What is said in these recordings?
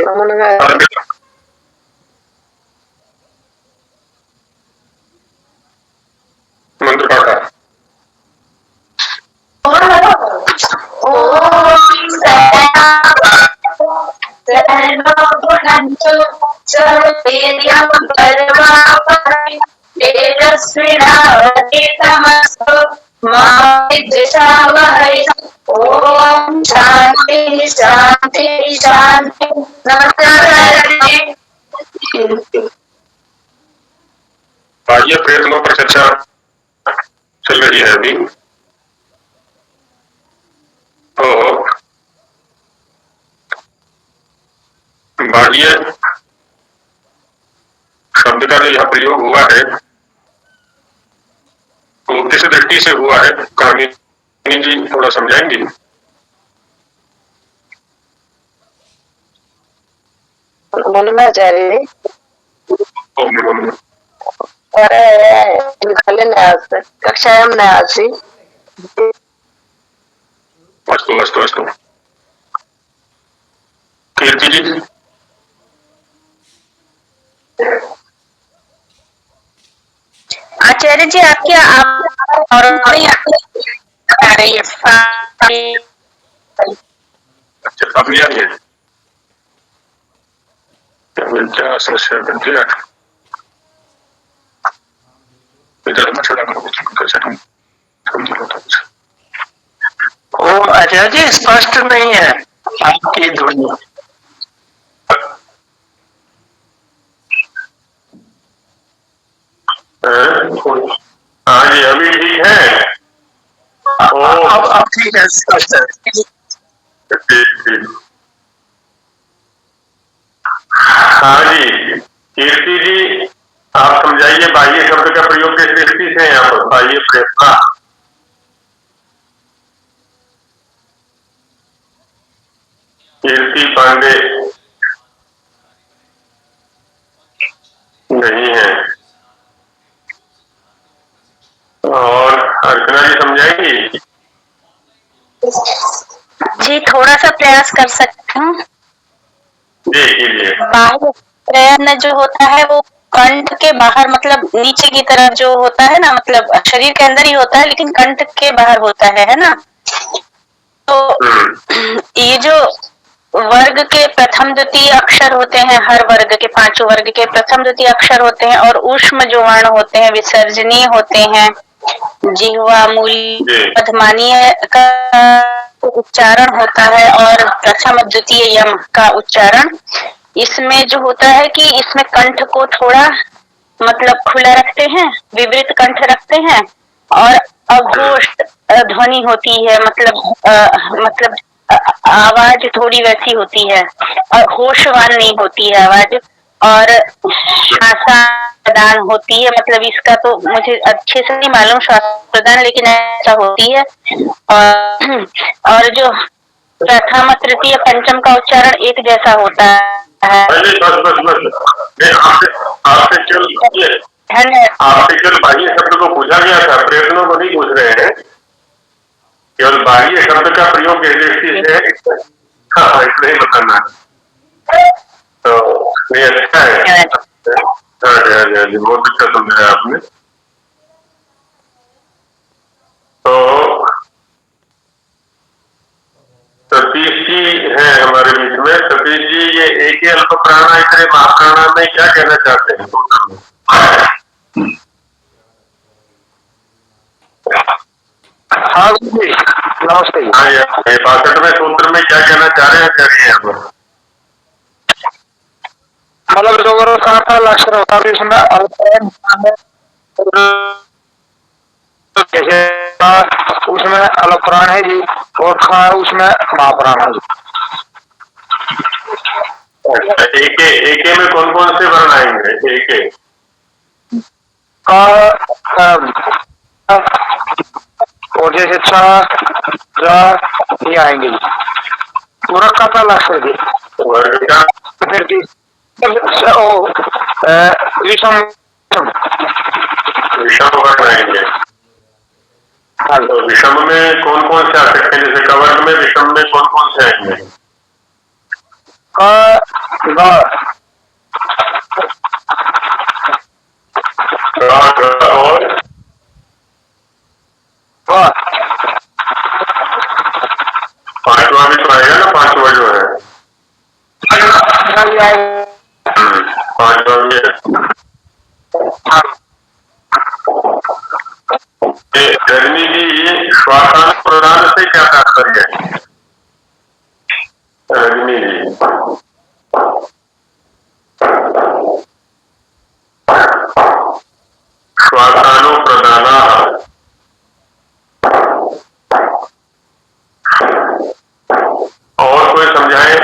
मंत्र पाठ ओम शांति शांति शांति। नमस्कार। बाह्य प्रयत्नों पर चर्चा चल रही है अभी। तो बाह्य शब्द का जो यहाँ प्रयोग हुआ है तो किस दृष्टि से हुआ है, कहानी जी थोड़ा समझाएंगे? बोलनाचार्य कक्षायां न आसीत्। अस्तु अस्तु अस्तु। कीर्ति जी आचार्य जी आपकी और आ रही है। अच्छा अब नहीं आ रही है? ओ आचार्य जी स्पष्ट नहीं है आपकी ध्वनि। हाँ जी अभी ठीक है। अब ठीक है, स्पष्ट है। ठीक। हाँ जी कीर्ति जी आप समझाइए बाह्य शब्द का प्रयोग किस दृष्टि से है यहाँ पर, बाह्य प्रेरणा। कीर्ति पांडे नहीं है और अर्चना जी समझाएंगी? जी थोड़ा सा प्रयास कर सकते हैं। जी कीजिए। बाह्य प्रयत्न जो होता है वो कंठ के बाहर, मतलब नीचे की तरफ जो होता है ना, मतलब शरीर के अंदर ही होता है लेकिन कंठ के बाहर होता है ना। तो ये जो वर्ग के प्रथम द्वितीय अक्षर होते हैं, हर वर्ग के पांचों वर्ग के प्रथम द्वितीय अक्षर होते हैं और ऊष्म जो वर्ण होते हैं विसर्जनीय होते हैं। जिह्वा मूली मध्यमानीय का उच्चारण होता है और प्रथम द्वितीय यम का उच्चारण। इसमें जो होता है कि इसमें कंठ को थोड़ा मतलब खुला रखते हैं, विवृत कंठ रखते हैं और अघोष ध्वनि होती है, मतलब आवाज थोड़ी वैसी होती है और होशवान नहीं होती है आवाज, और श्वासा प्रदान होती है। मतलब इसका तो मुझे अच्छे से नहीं मालूम श्वास प्रदान, लेकिन ऐसा होती है। और जो प्रथम तृतीय पंचम का उच्चारण एक जैसा होता है। आपसे केवल बाह्य शब्द को पूछा गया था, प्रयत्नों को नहीं पूछ रहे हैं। केवल बाह्य शब्द का प्रयोग किस दृष्टि से, हाँ इसलिए बताना। तो ये अच्छा है। हाँ जी बहुत अच्छा समझाया आपने। तो सतीश जी है हमारे बीच में। सतीश जी ये एक ही अल्प प्राणा इतने महाप्राणा में क्या कहना चाहते हैं? हाँ नमस्ते। हाँ ये 62वें सूत्र में क्या कहना चाह रहे हैं यहाँ पर? मतलब जो लक्षण होता है इसमें जैसे उसमें अलग प्राण है जी और खा उसमें महाप्राण है जी। एके में कौन कौन से वर्ण आएंगे? एके और जैसे ये आएंगे जी पूरा का लक्षण जी। वर्ग का फिर विषम वर्ण आएंगे। तो विषम में कौन कौन से आ सकते हैं? जैसे कवर्ग में विषम में कौन कौन से आएंगे? और पांचवा भी तो आएगा ना, पांचवा जो है पांचवा भी है। रजनी जी, श्वासान प्रदान से क्या तात्पर्य है? रजनी जी, श्वासानो प्रदाना, और कोई समझाए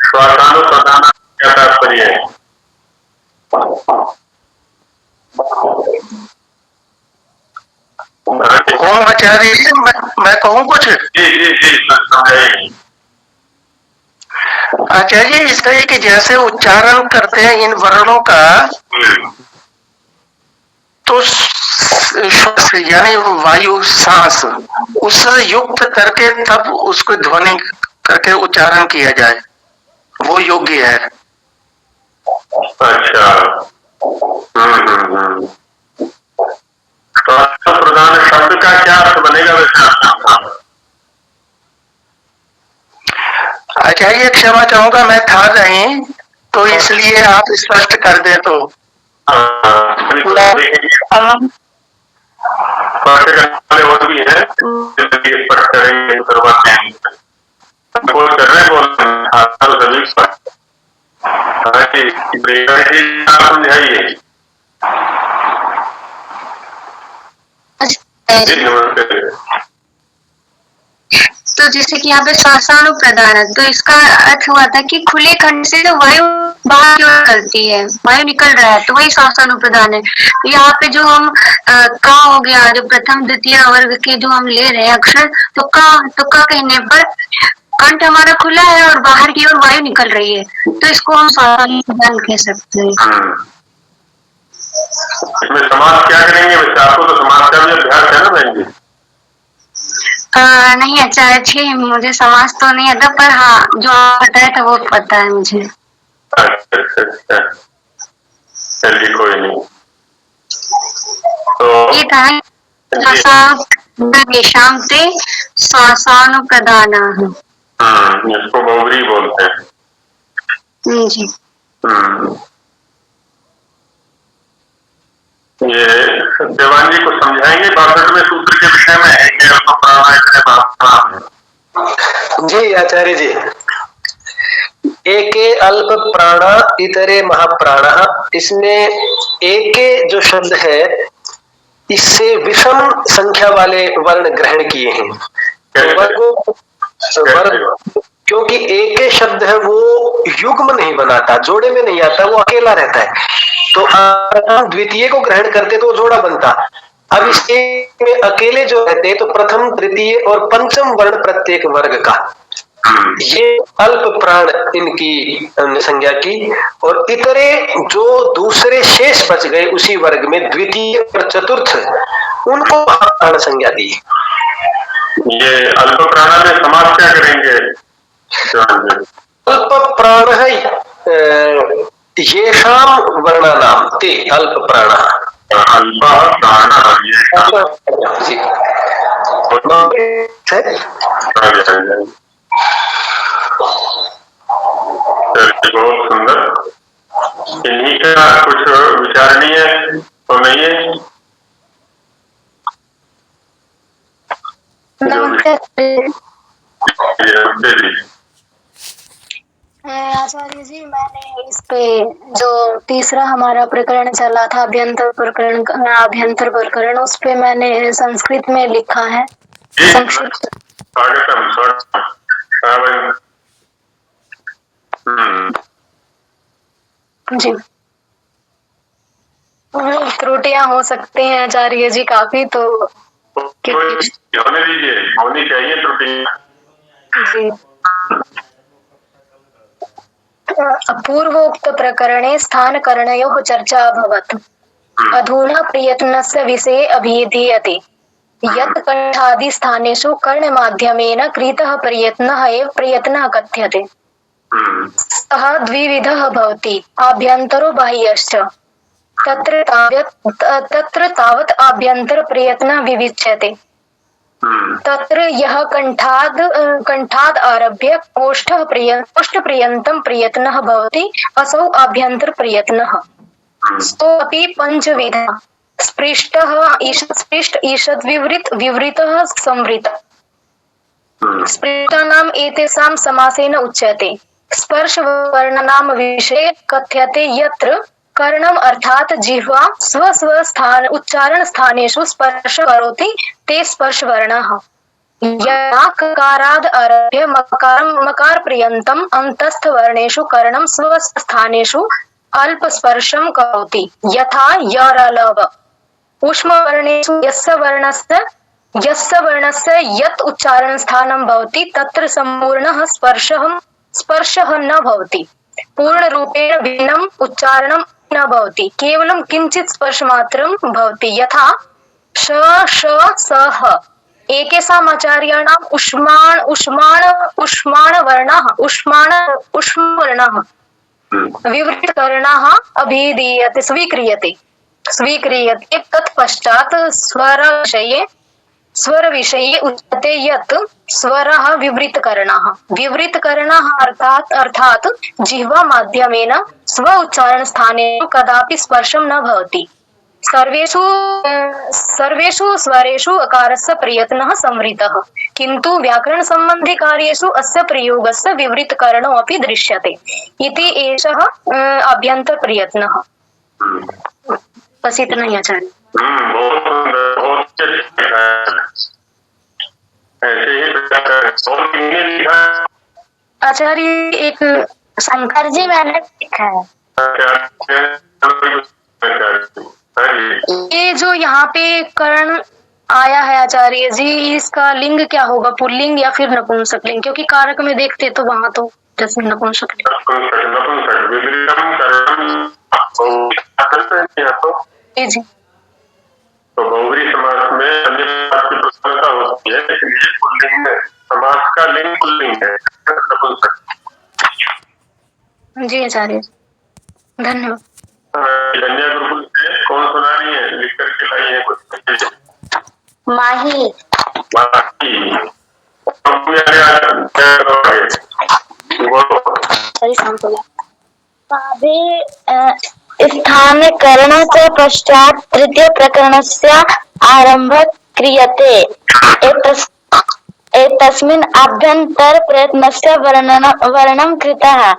श्वासानो प्रदाना क्या तात्पर्य है? ओम आचार्य जी, मैं कहूँ कुछ? जी जी जी, समझाइए। आचार्य जी, इस तरह के जैसे उच्चारण करते हैं इन वर्णों का, तो श्वास यानी वायु सांस उससे युक्त करके तब उसको ध्वनि करके उच्चारण किया जाए, वो योग्य है। अच्छा, तो प्रधान शब्द का क्या अर्थ बनेगा वैसे? आचार्य क्षमा चाहूंगा, मैं था नहीं, तो इसलिए आप स्पष्ट कर दे तो। और भी है, स्पष्ट करेंगे, करवाते हैं, बोल कर रहे बोल समझाइए। तो जैसे कि यहाँ पे श्वासानु प्रदान है, तो इसका अर्थ हुआ था कि खुले खंड से जो वायु बाहर की ओर निकलती है, वायु निकल रहा है, तो वही श्वासानु प्रदान है। तो यहाँ पे जो हम का हो गया, जो प्रथम द्वितीय वर्ग के जो हम ले रहे हैं अक्षर, तो का कहने पर कंठ हमारा खुला है और बाहर की ओर वायु निकल रही है, तो इसको हम श्वासानु प्रदान कह सकते हैं। इसमें समाज क्या करेंगे? आपको तो समाज का भी अभ्यास है ना बहन जी? नहीं आचार्य जी, मुझे समाज तो नहीं आता, पर हाँ जो आप बताया था वो पता है मुझे। अच्छा, चलिए कोई नहीं। तो ये था शाम से श्वासानु प्रदाना, इसको बहुब्री बोलते हैं। जी। ये देवान जी को समझाएंगे 62वें सूत्र के विषय में है कि जी आचार्य जी, एके अल्प प्राणा इतरे महाप्राणा, इसमें एके जो शब्द है इससे विषम संख्या वाले वर्ण ग्रहण किए हैं। वर्ग क्योंकि एके शब्द है वो युग्म नहीं बनाता, जोड़े में नहीं आता, वो अकेला रहता है। तो हम द्वितीय को ग्रहण करते तो जोड़ा बनता। अब इसके में अकेले जो रहते तो प्रथम तृतीय और पंचम वर्ण प्रत्येक वर्ग का, ये अल्प प्राण इनकी संज्ञा की, और इतरे जो दूसरे शेष बच गए उसी वर्ग में द्वितीय और चतुर्थ, उनको प्राण संज्ञा दी। ये अल्प प्राण में समाज क्या करेंगे? अल्प प्राण है येषाम वर्णानाम ते अल्प प्राण, अल्प प्राण बहुत सुंदर। इन्हीं का कुछ विचारणीय तो नहीं है? आचार्य जी, मैंने इस पे जो तीसरा हमारा प्रकरण चला था अभ्यंतर प्रकरण, उस पे मैंने संस्कृत में लिखा है संक्षिप्त। जी, त्रुटियां हो सकती हैं आचार्य जी काफी, तो होने दीजिए, होनी चाहिए त्रुटियां। जी। पूर्वोक्त प्रकरणे स्थानकरणयोः चर्चा अभवत्। अधुना प्रयत्नस्य विषये अभिधीयते यत् कण्ठादिस्थानेषु कर्णमाध्यमेन कृतः प्रयत्नः एव प्रयत्नः कथ्यते। सः द्विविधः भवति, आभ्यन्तरो बाह्यश्च। तत्र तावत् आभ्यन्तर प्रयत्नः विविच्यते। तत्र यः कण्ठाद् आरभ्य ओष्ठपर्यन्तं प्रयत्नः भवति, असौ आभ्यन्तर प्रयत्नः। सोऽपि पञ्चविधः, स्पृष्टः, ईषत् ईषद् विवृतः संवृतः। स्पृष्टानाम् एतेषां समासेन उच्यते। स्पर्शवर्णानां विषये कथ्यते यत्र कर्णम् अर्थात् जिह्वा स्वस्थान उच्चारण स्थानेषु स्पर्श करोति ते स्पर्शवर्णाः। यदा ककाराद् आरभ्य मकार पर्यन्तम् अन्तस्थवर्णेषु कर्णं स्वस्थानेषु अल्पस्पर्शं करोति, यथा यरलव। ऊष्मवर्णेषु यस्य वर्णस्य यत् उच्चारण स्थानं भवति तत्र सम्पूर्णः स्पर्शः न भवति। पूर्णरूपेण भिन्नम् उच्चारणं न भवति, केवलं किञ्चित् स्पर्शमात्रं भवति, यथा श श स ह। एकेषाम् आचार्याणाम् ऊष्माणवर्णाः विवृतकर्णाः अभिधीयते स्वीक्रियते। तत्पश्चात् स्वरविषये उच्यते यत् स्वरः विवृतकर्णाः अर्थात् जिह्वा माध्यमेन स्व उच्चारणस्थानेषु कदापि स्पर्शं न भवति। सर्वेषु स्वरेषु अकारस्य प्रयत्नः संवृतः, किन्तु व्याकरण सम्बन्धि कार्येषु अस्य प्रयोगस्य विवृतकरणो अपि दृश्यते इति एषः आभ्यन्तर प्रयत्नः। बस इतना ही आचार्य। आचार्य एक शंकर जी मैंने लिखा है, ये जो यहाँ पे कर्ण आया है आचार्य जी, इसका लिंग क्या होगा, पुल्लिंग या फिर नपुंसक लिंग? क्योंकि कारक में देखते तो वहाँ तो जैसे नपुंसक लिंग। जी तो बहुव्रीहि समास में अन्य समास की प्रसन्नता होती है, इसलिए पुल्लिंग में समास का लिंग पुल्लिंग है, नपुंसक। जी आचार्य, धन्यवाद। कन्या गुरुकुल से कौन सुना रही है, लिख करके लाई है कुछ? माही। स्थान करणस्य पश्चात् तृतीय प्रकरणस्य आरम्भः क्रियते। एतस्मिन् आभ्यन्तर प्रयत्नस्य वर्णनं कृतः।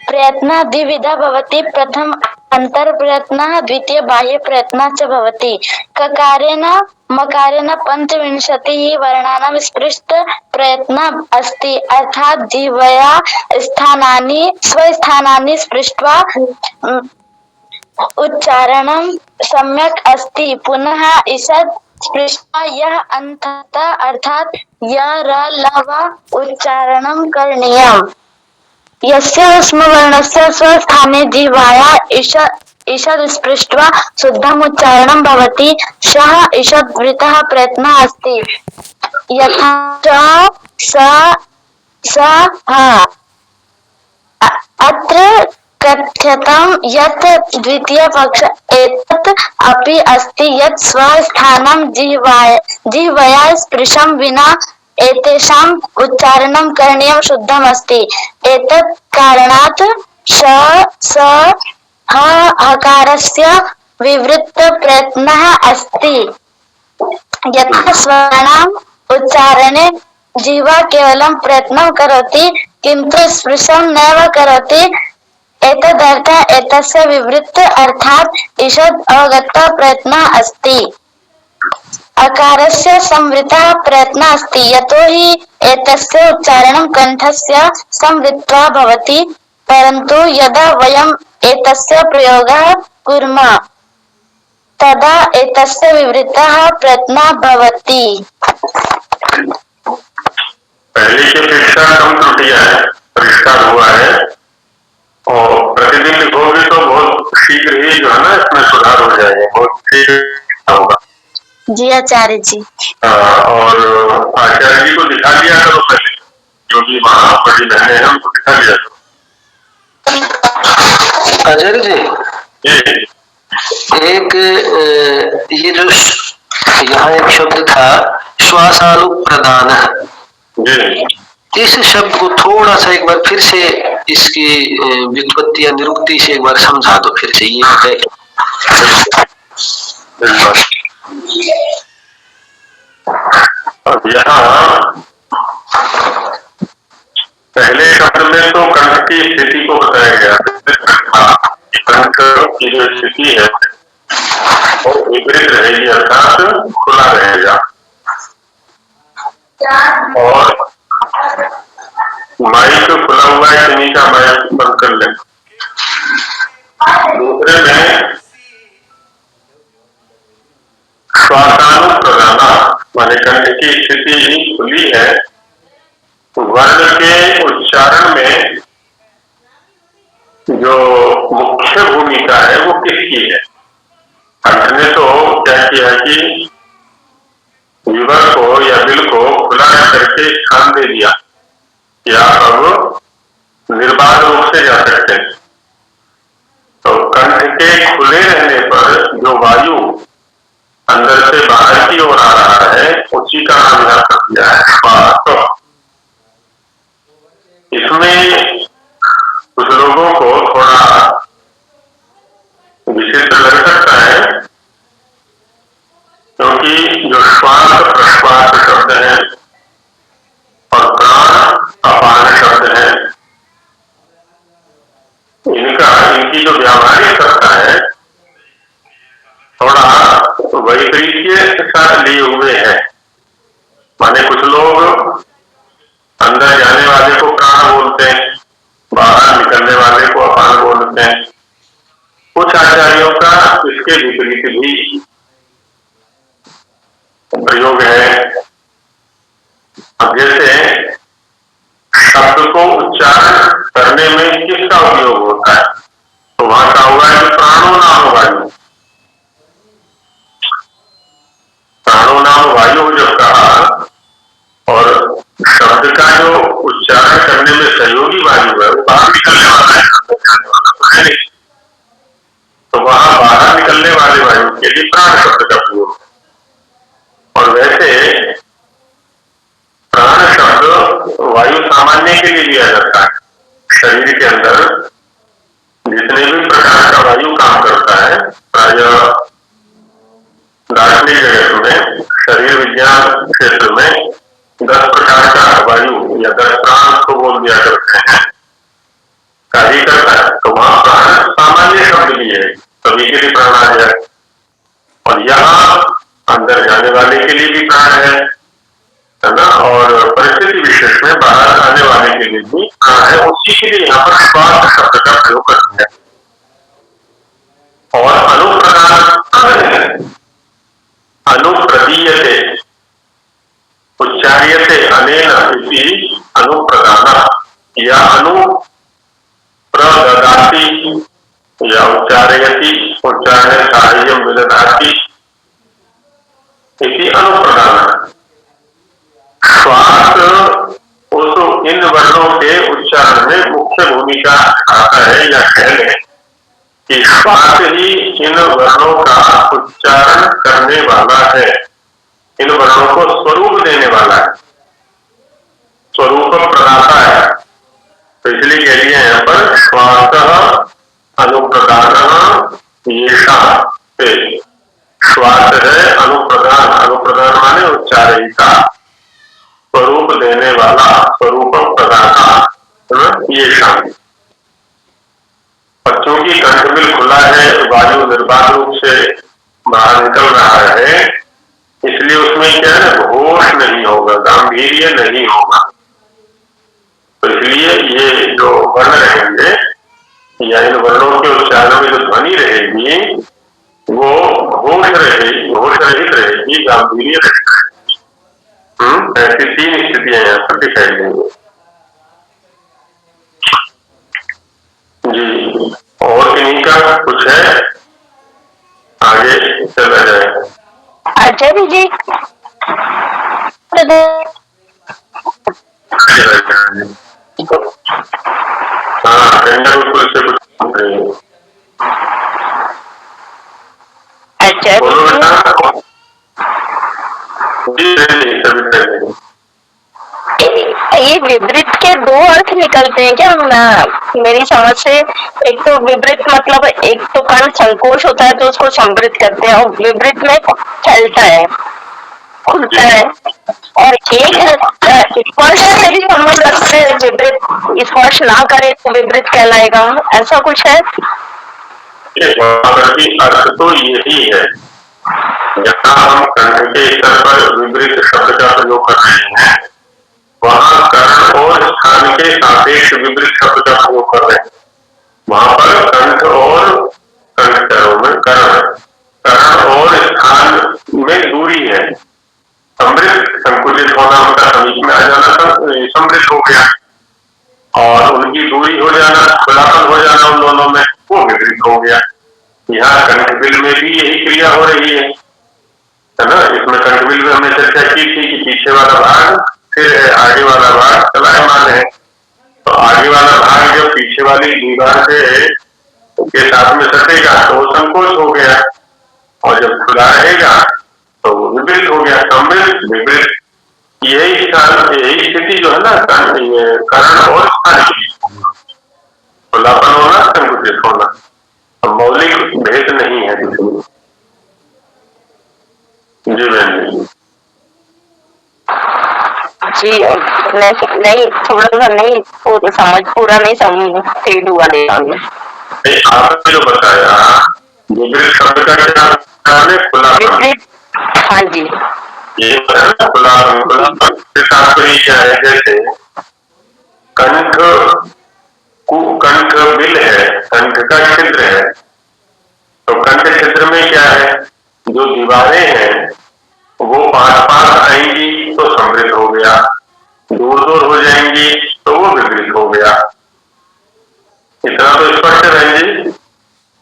प्रयत्नः द्विविधः भवति, प्रथम अंतर प्रयत्नः, द्वितीय बाह्य प्रयत्नः च भवति। ककारेण मकारेण 25 वर्णानां स्पृष्ट प्रयत्नः अस्ति, अर्थात् जिह्वया स्वस्थानानि स्पृष्ट्वा उच्चारणं सम्यक् अस्ति। पुनः ईषत् स्पृष्ट्वा यः अन्तः अर्थात् यरलव उच्चारणं करणीयम्। यस्य ऊष्मवर्णस्य स्वस्थाने जिह्वाया ईषद् स्पृष्ट्वा शुद्धम् उच्चारणं भवति, सः ईषद्वृत्तः प्रयत्नः अस्ति, यथा च स ह। अत्र कथ्यतं यत् द्वितीय पक्ष एतत् अपि अस्ति यत् स्वस्थानं जिह्वया स्पृशं विना एतेषाम् उच्चारणं करणीयं शुद्धम् अस्ति। एतत् कारणात् श स ह हकारस्य विवृत्त प्रयत्नः अस्ति। यथा स्वराणाम् उच्चारणे जिह्वा केवलं प्रयत्नं करोति किन्तु स्पृशं नैव करोति, एतदर्थः एतस्य विवृत्त अर्थात् ईषद् अवगत प्रयत्नः अस्ति। अकारस्य संवृतः प्रयत्नः अस्ति, यतोहि एतस्य उच्चारणं कण्ठस्य संवृत्वा भवति, परन्तु यदा वयम् एतस्य प्रयोगः कुर्मः तदा एतस्य विवृतः प्रयत्नः भवति। पहले की अपेक्षा कम त्रुटियां है, परिष्कार हुआ है, और प्रतिदिन लिखोगे तो बहुत शीघ्र ही जो है ना इसमें सुधार हो जाएगा, बहुत शीघ्र होगा। जी आचार्य जी। और आचार्य जी को दिखा दिया करो पहले, जो भी वहाँ बड़ी बहने हैं उनको दिखा दिया करो। अजय जी, जी एक ये जो यहाँ एक शब्द था श्वासानुप्रदान, जी इस शब्द को थोड़ा सा एक बार फिर से इसकी व्युत्पत्ति या निरुक्ति से एक बार समझा दो फिर से। ये है अब यहाँ पहले शब्द में तो कंठ की स्थिति को बताया गया था। कंठ की जो स्थिति है वो विपरीत रहेगी, अर्थात खुला रहेगा। और माइक खुला हुआ है कि नहीं का माइक बंद कर लें। दूसरे में श्वासानुप्रदाना माने कंठ की स्थिति ही खुली है। वर्ण के उच्चारण में जो मुख्य भूमिका है वो किसकी है? कंठ ने तो क्या किया कि लीवर को या दिल को खुला करके स्थान दे दिया कि आप अब निर्बाध रूप से जा सकते हैं। तो कंठ के खुले रहने पर जो वायु अंदर से बाहर की ओर आ रहा है उसी का नाम यहाँ पर दिया है श्वास। इसमें कुछ लोगों को थोड़ा विचित्र लग सकता है, क्योंकि जो श्वास प्रश्वास शब्द है और प्राण अपान शब्द है, इनकी जो व्यावहारिक सत्ता है थोड़ा वैपरीत्य साथ लिए हुए है। माने कुछ लोग अंदर जाने वाले को प्राण बोलते हैं, बाहर निकलने वाले को अपान बोलते हैं। कुछ आचार्यों का इसके विपरीत भी प्रयोग है। अब जैसे शब्द को उच्चारण करने में किसका उपयोग होता है, तो वहां का होगा कि प्राणो नाम वायु। प्राणो नाम वायु जब कहा और शब्द का जो उच्चारण करने में सहयोगी वायु है वो बाहर निकलने वाला है, तो वहां बाहर निकलने वाले वायु के लिए प्राण शब्द का प्रयोग है। और वैसे प्राण शब्द वायु सामान्य के लिए लिया जाता है। शरीर के अंदर जितने भी प्रकार का वायु काम करता है, प्रायः दार्शनिक जगत में शरीर विज्ञान क्षेत्र में 10 प्रकार का वायु या 10 प्राण को बोल दिया करते हैं, कार्य करता है। तो वहां प्राण सामान्य शब्द भी है, सभी के लिए प्राण आ जाए। और यहाँ अंदर जाने वाले के लिए भी प्राण है ना, और परिस्थिति विशेष में बाहर आने वाले के लिए भी प्राण है। उसी के लिए यहाँ पर श्वास शब्द का प्रयोग करते हैं। और अनुप्रदान अनुप्रदीयते उच्चार्यते अनेन इति अनुप्रदान या अनुप्रददाति या उच्चारयति उच्चारण साहाय्यम विदधाति इति अनुप्रदान। श्वास उस इन वर्णों के उच्चारण में मुख्य भूमिका आता है, या कह लें कि श्वास ही इन वर्णों का उच्चारण करने वाला है, इन वर्णों को स्वरूप देने वाला है, स्वरूप प्रदाता है। तो इसलिए कह दिया यहाँ पर श्वास अनुप्रदान येषा से श्वास है अनुप्रदान, अनुप्रदान माने उच्चारिका, स्वरूप देने वाला, स्वरूप प्रदाता ये शामिल। और चूंकि कंठबिल खुला है, वायु निर्बाध रूप से बाहर निकल रहा है, इसलिए उसमें क्या है, घोष नहीं होगा, गांभीर्य नहीं होगा। तो इसलिए ये जो वर्ण रहेंगे या इन वर्णों के उच्चारण में जो ध्वनि रहेगी वो घोष रहेगी, घोष रहित रहेगी, गांभीर्य रहेगी। ऐसी 3 स्थितियां यहाँ पर दिखाई देंगी जी। और इन्हीं का कुछ है, आगे चला जाए। आचार्य जी हाँ, से कुछ पूछ रहे हैं। बोलो बेटा। जी, ये विपरीत के दो अर्थ निकलते हैं क्या मेरी समझ से? एक तो विपरीत मतलब एक तो कर्ण संकोच होता है तो उसको संवृत करते हैं, और विपरीत में फैलता है, खुलता है, और एक स्पर्श से भी संबंध रखते हैं, विपरीत स्पर्श ना करे तो विपरीत कहलाएगा, ऐसा कुछ है? अर्थ तो यही है, जहाँ हम कर्ण के स्तर पर विपरीत शब्द का प्रयोग कर रहे हैं, वहाँ कर्ण और स्थान के सापेक्ष विपरीत शब्द का प्रयोग कर रहे हैं। वहाँ पर कंठ और कंठों में कर्ण और स्थान में दूरी है। समृद्ध संकुचित होना, उनका समीप में आ जाना समृद्ध हो गया, और उनकी दूरी हो जाना, खुलापन हो जाना उन दोनों में, वो विपरीत हो गया। यहाँ कंठबिल में भी यही क्रिया हो रही है ना। इसमें कंठबिल में हमने चर्चा की थी कि पीछे वाला भाग फिर आगे वाला भाग चलायमान है, तो आगे वाला भाग जब पीछे वाली दीवार के साथ में सटेगा तो वो संकोच हो गया, और जब खुला रहेगा तो वो विपरीत हो गया, समृद्ध विपरीत। यही स्थिति जो है ना कर्ण और स्थान की, खुलापन होना, संकुचित होना, मौलिक भेद नहीं है किसी। जी बहन जी नहीं, थोड़ा सा नहीं पूरा नहीं समझ फेड हुआ नहीं। आपने जो बताया विपरीत शब्द का क्या है? खुला। हाँ जी, ये खुला क्या है? जैसे कंठ बिल है, कंठ का छिद्र है, तो कंठ छिद्र में क्या है? जो दीवारें हैं वो पास आएंगी तो समृद्ध हो गया, दूर दूर हो जाएंगी तो वो विपरीत हो गया। इतना तो स्पष्ट है जी।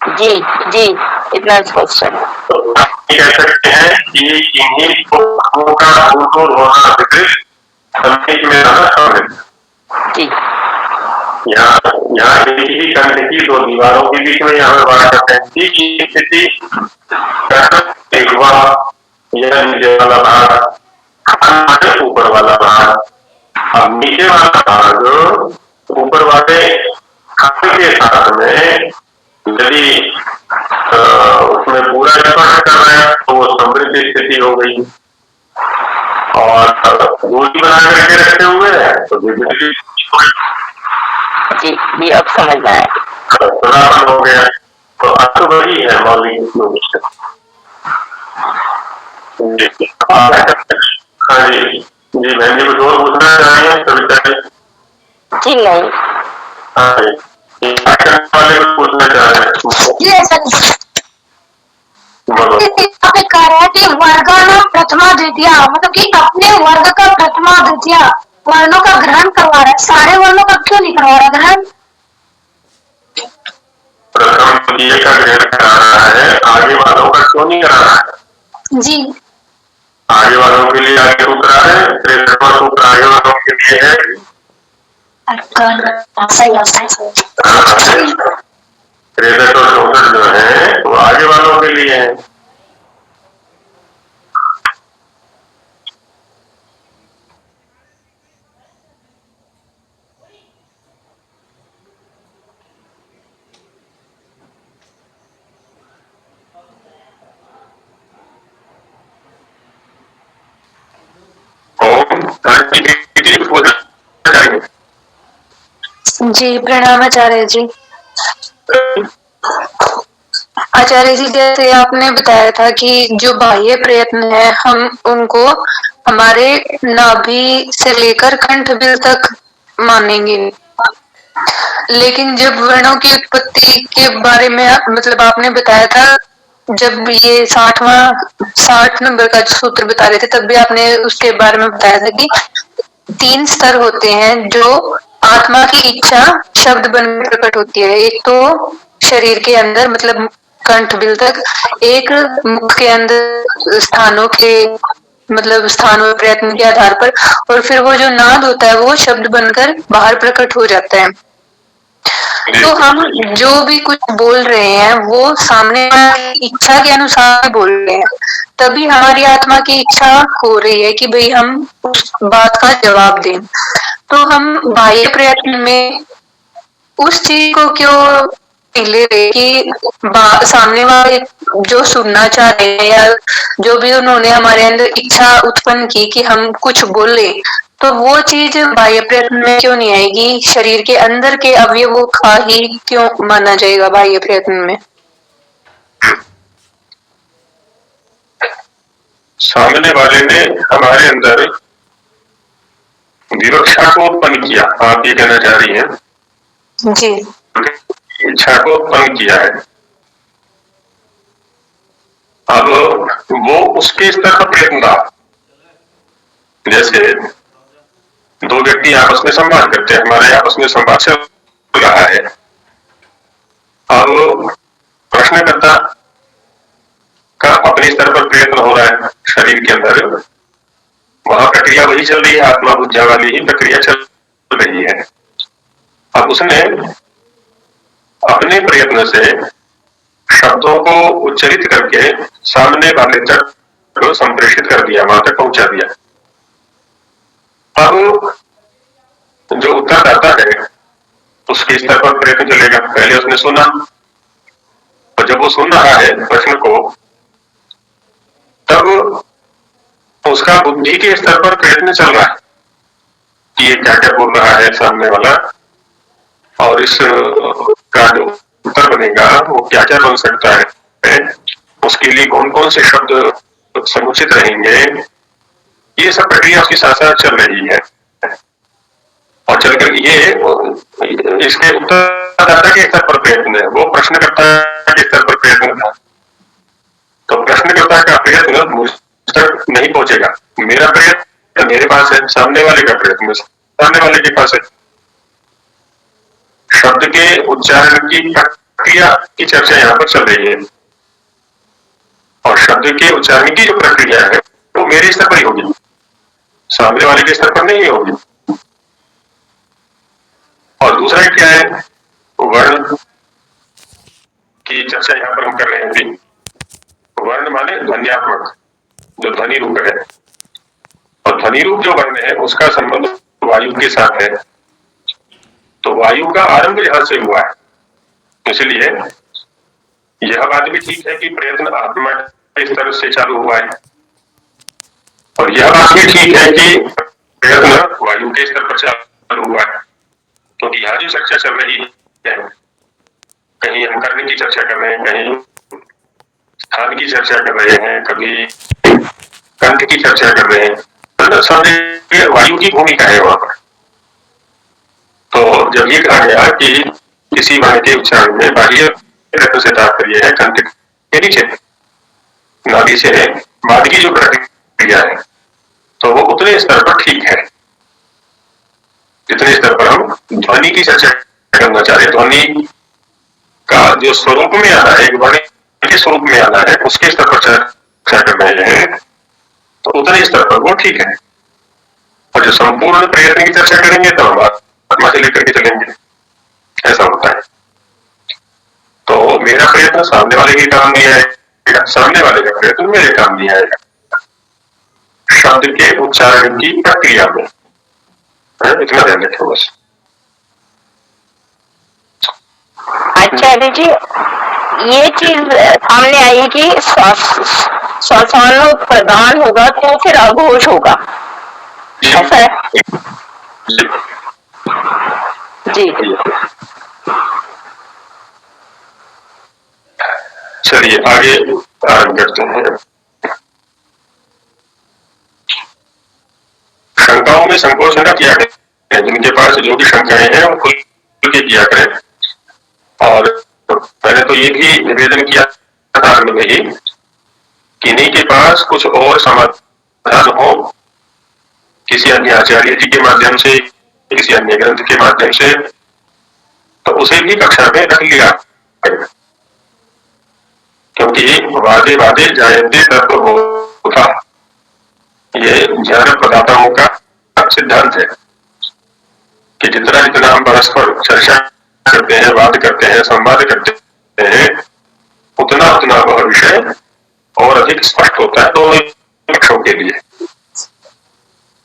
जी जी इतना स्पष्ट है। तो कह सकते हैं कि इन्हीं का दूर दूर होना विपरीत, समीप में आना समृद्ध। जी यहाँ एक ही कंठ की दो दीवारों के बीच में यहाँ बात करते हैं कि स्थिति एक या नीचे वाला भाग, ऊपर वाला भाग। अब नीचे वाला भाग ऊपर वाले खाने के साथ में यदि उसमें पूरा स्पर्श कर रहे हैं तो वो समृद्ध स्थिति हो गई, और दूरी बना करके रखे हुए है तो विपरीत जी अब समझ में आया, खुलापन हो गया। तो अर्थ वही है मौलिक रूप से। हाँ जी जी बहन जी, कुछ और पूछना चाहिए कविता? जी नहीं। हाँ जी, वाले कुछ पूछना चाह रहे हैं? कह रहे हैं कि वर्गाना प्रथमा द्वितीय, मतलब कि अपने वर्ग का प्रथमा द्वितीय वर्णों का ग्रहण करवा रहा है, सारे वर्णों का क्यों नहीं करवा रहा ग्रहण? प्रथम द्वितीय का ग्रहण करा रहा है, आगे वालों का क्यों नहीं करा रहा है? जी आगे वालों के लिए आगे सूत्र है, त्रेसठवां सूत्र आगे वालों के लिए है। त्रेसठ और 64 जो है वो आगे वालों के लिए है। जी प्रणाम आचार्य जी। आचार्य जी, जैसे आपने बताया था कि जो बाह्य प्रयत्न है हम उनको हमारे नाभि से लेकर कंठबिल तक मानेंगे, लेकिन जब वर्णों की उत्पत्ति के बारे में मतलब आपने बताया था, जब ये 60 नंबर का सूत्र बता रहे थे तब भी आपने उसके बारे में बताया था कि 3 स्तर होते हैं जो आत्मा की इच्छा शब्द बनकर प्रकट होती है। एक तो शरीर के अंदर मतलब कंठबिल तक, एक मुख के अंदर स्थानों के मतलब स्थानों प्रयत्न के आधार पर, और फिर वो जो नाद होता है वो शब्द बनकर बाहर प्रकट हो जाता है। तो हम जो भी कुछ बोल रहे हैं वो सामने वाली इच्छा के अनुसार बोल रहे हैं, तभी हमारी आत्मा की इच्छा हो रही है कि भाई हम उस बात का जवाब दें। तो हम बाह्य प्रयत्न में उस चीज को क्यों ले रहे कि सामने वाले जो सुनना चाह रहे हैं या जो भी उन्होंने हमारे अंदर इच्छा उत्पन्न की कि हम कुछ बोले, तो वो चीज बाह्य प्रयत्न में क्यों नहीं आएगी? शरीर के अंदर के अवयवों का ही क्यों माना जाएगा बाह्य प्रयत्न में? सामने वाले ने हमारे अंदर विवक्षा को उत्पन्न किया, आप ये कहना चाह रही हैं? जी। इच्छा को उत्पन्न किया है। अब वो उसके स्तर पर प्रयत्न रहा। जैसे दो व्यक्ति आपस में संवाद करते हैं, हमारे आपस में संवाद चल रहा है। अब प्रश्नकर्ता का अपने स्तर पर प्रयत्न हो रहा है शरीर के अंदर, वहां प्रक्रिया वही चल रही है, आत्मा बुद्धिया वाली ही प्रक्रिया चल रही है। अब उसने अपने प्रयत्न से शब्दों को उच्चरित करके सामने वाले तक को संप्रेषित कर दिया, वहां तक पहुंचा दिया। अब जो उत्तरदाता है उसके स्तर पर प्रयत्न चलेगा। पहले उसने सुना, और जब वो सुन रहा है प्रश्न को, तब उसका बुद्धि के स्तर पर प्रयत्न चल रहा है कि ये क्या क्या बोल रहा है सामने वाला, और इस का जो उत्तर बनेगा वो क्या क्या बन सकता है, उसके लिए कौन कौन से शब्द समुचित रहेंगे, ये सब प्रक्रिया उसके साथ साथ चल रही है। और चलकर ये इसके उत्तरदाता के स्तर पर प्रयत्न है, वो प्रश्नकर्ता के स्तर पर प्रयत्न था। तो प्रश्नकर्ता का प्रयत्न मुझ तक नहीं पहुंचेगा, मेरा प्रयत्न मेरे पास है, सामने वाले का प्रयत्न सामने वाले के पास है। शब्द के उच्चारण की प्रक्रिया की चर्चा यहाँ पर चल रही है, और शब्द के उच्चारण की जो प्रक्रिया है वो मेरे स्तर पर ही होगी, सामने वाले के स्तर पर नहीं होगी। और दूसरा क्या है, वर्ण की चर्चा यहाँ पर हम कर रहे हैं अभी। वर्ण माने ध्वन्यात्मक, जो ध्वनि रूप है, और ध्वनि रूप जो वर्ण है उसका संबंध वायु के साथ है। तो वायु का आरंभ यहां से हुआ है, इसलिए यह बात भी ठीक है कि प्रयत्न आत्मा के स्तर से चालू हुआ है, और यह बात भी ठीक है कि प्रयत्न वायु के स्तर पर चालू हुआ है। क्योंकि तो यहाँ जो चर्चा चल रही है, कहीं हम करने की चर्चा कर रहे हैं, कहीं स्थान की चर्चा कर रहे हैं, कभी कंठ की चर्चा कर रहे हैं, तो सब वायु की भूमिका है वहां पर। तो जब ये कहा गया कि किसी वर्ण के उच्चारण में बाह्य प्रयत्न से तात्पर्य है कंठ के नीचे नाभि से बाद की जो प्रक्रिया है, तो वो उतने स्तर पर ठीक है जितने स्तर पर हम ध्वनि की चर्चा करना चाह रहे हैं। ध्वनि का जो स्वरूप में आना है, वर्ण के स्वरूप में आना है, उसके स्तर पर चर्चा कर रहे हैं, तो उतने स्तर पर वो ठीक है। और जो संपूर्ण प्रयत्न की चर्चा करेंगे तो हम आत्मा से लेकर के चलेंगे, ऐसा होता है। तो मेरा प्रयत्न सामने वाले के काम नहीं आएगा, सामने वाले का प्रयत्न मेरे काम नहीं आएगा, शब्द के उच्चारण की प्रक्रिया में। इतना ध्यान रखें बस। आचार्य जी, ये चीज सामने आई कि श्वासानु प्रदान होगा तो फिर अघोष होगा, ऐसा है? जी। चलिए आगे आरंभ करते हैं। शंकाओं में संकोच न किया करें, जिनके पास जो भी शंकाएं हैं वो खुल के किया करें। और मैंने तो ये भी निवेदन किया था आरंभ में ही, किन्हीं के पास कुछ और समाधान हो किसी अन्य आचार्य जी के माध्यम से, किसी अन्य ग्रंथ के माध्यम से, तो उसे भी कक्षा में रख लिया, क्योंकि वादे वादे जायते तत्व होता, ये ज्ञान प्रदाताओं का सिद्धांत है कि जितना जितना हम परस्पर चर्चा करते हैं, बात करते हैं, संवाद करते हैं, उतना उतना वह विषय और अधिक स्पष्ट होता है दोनों पक्षों के लिए।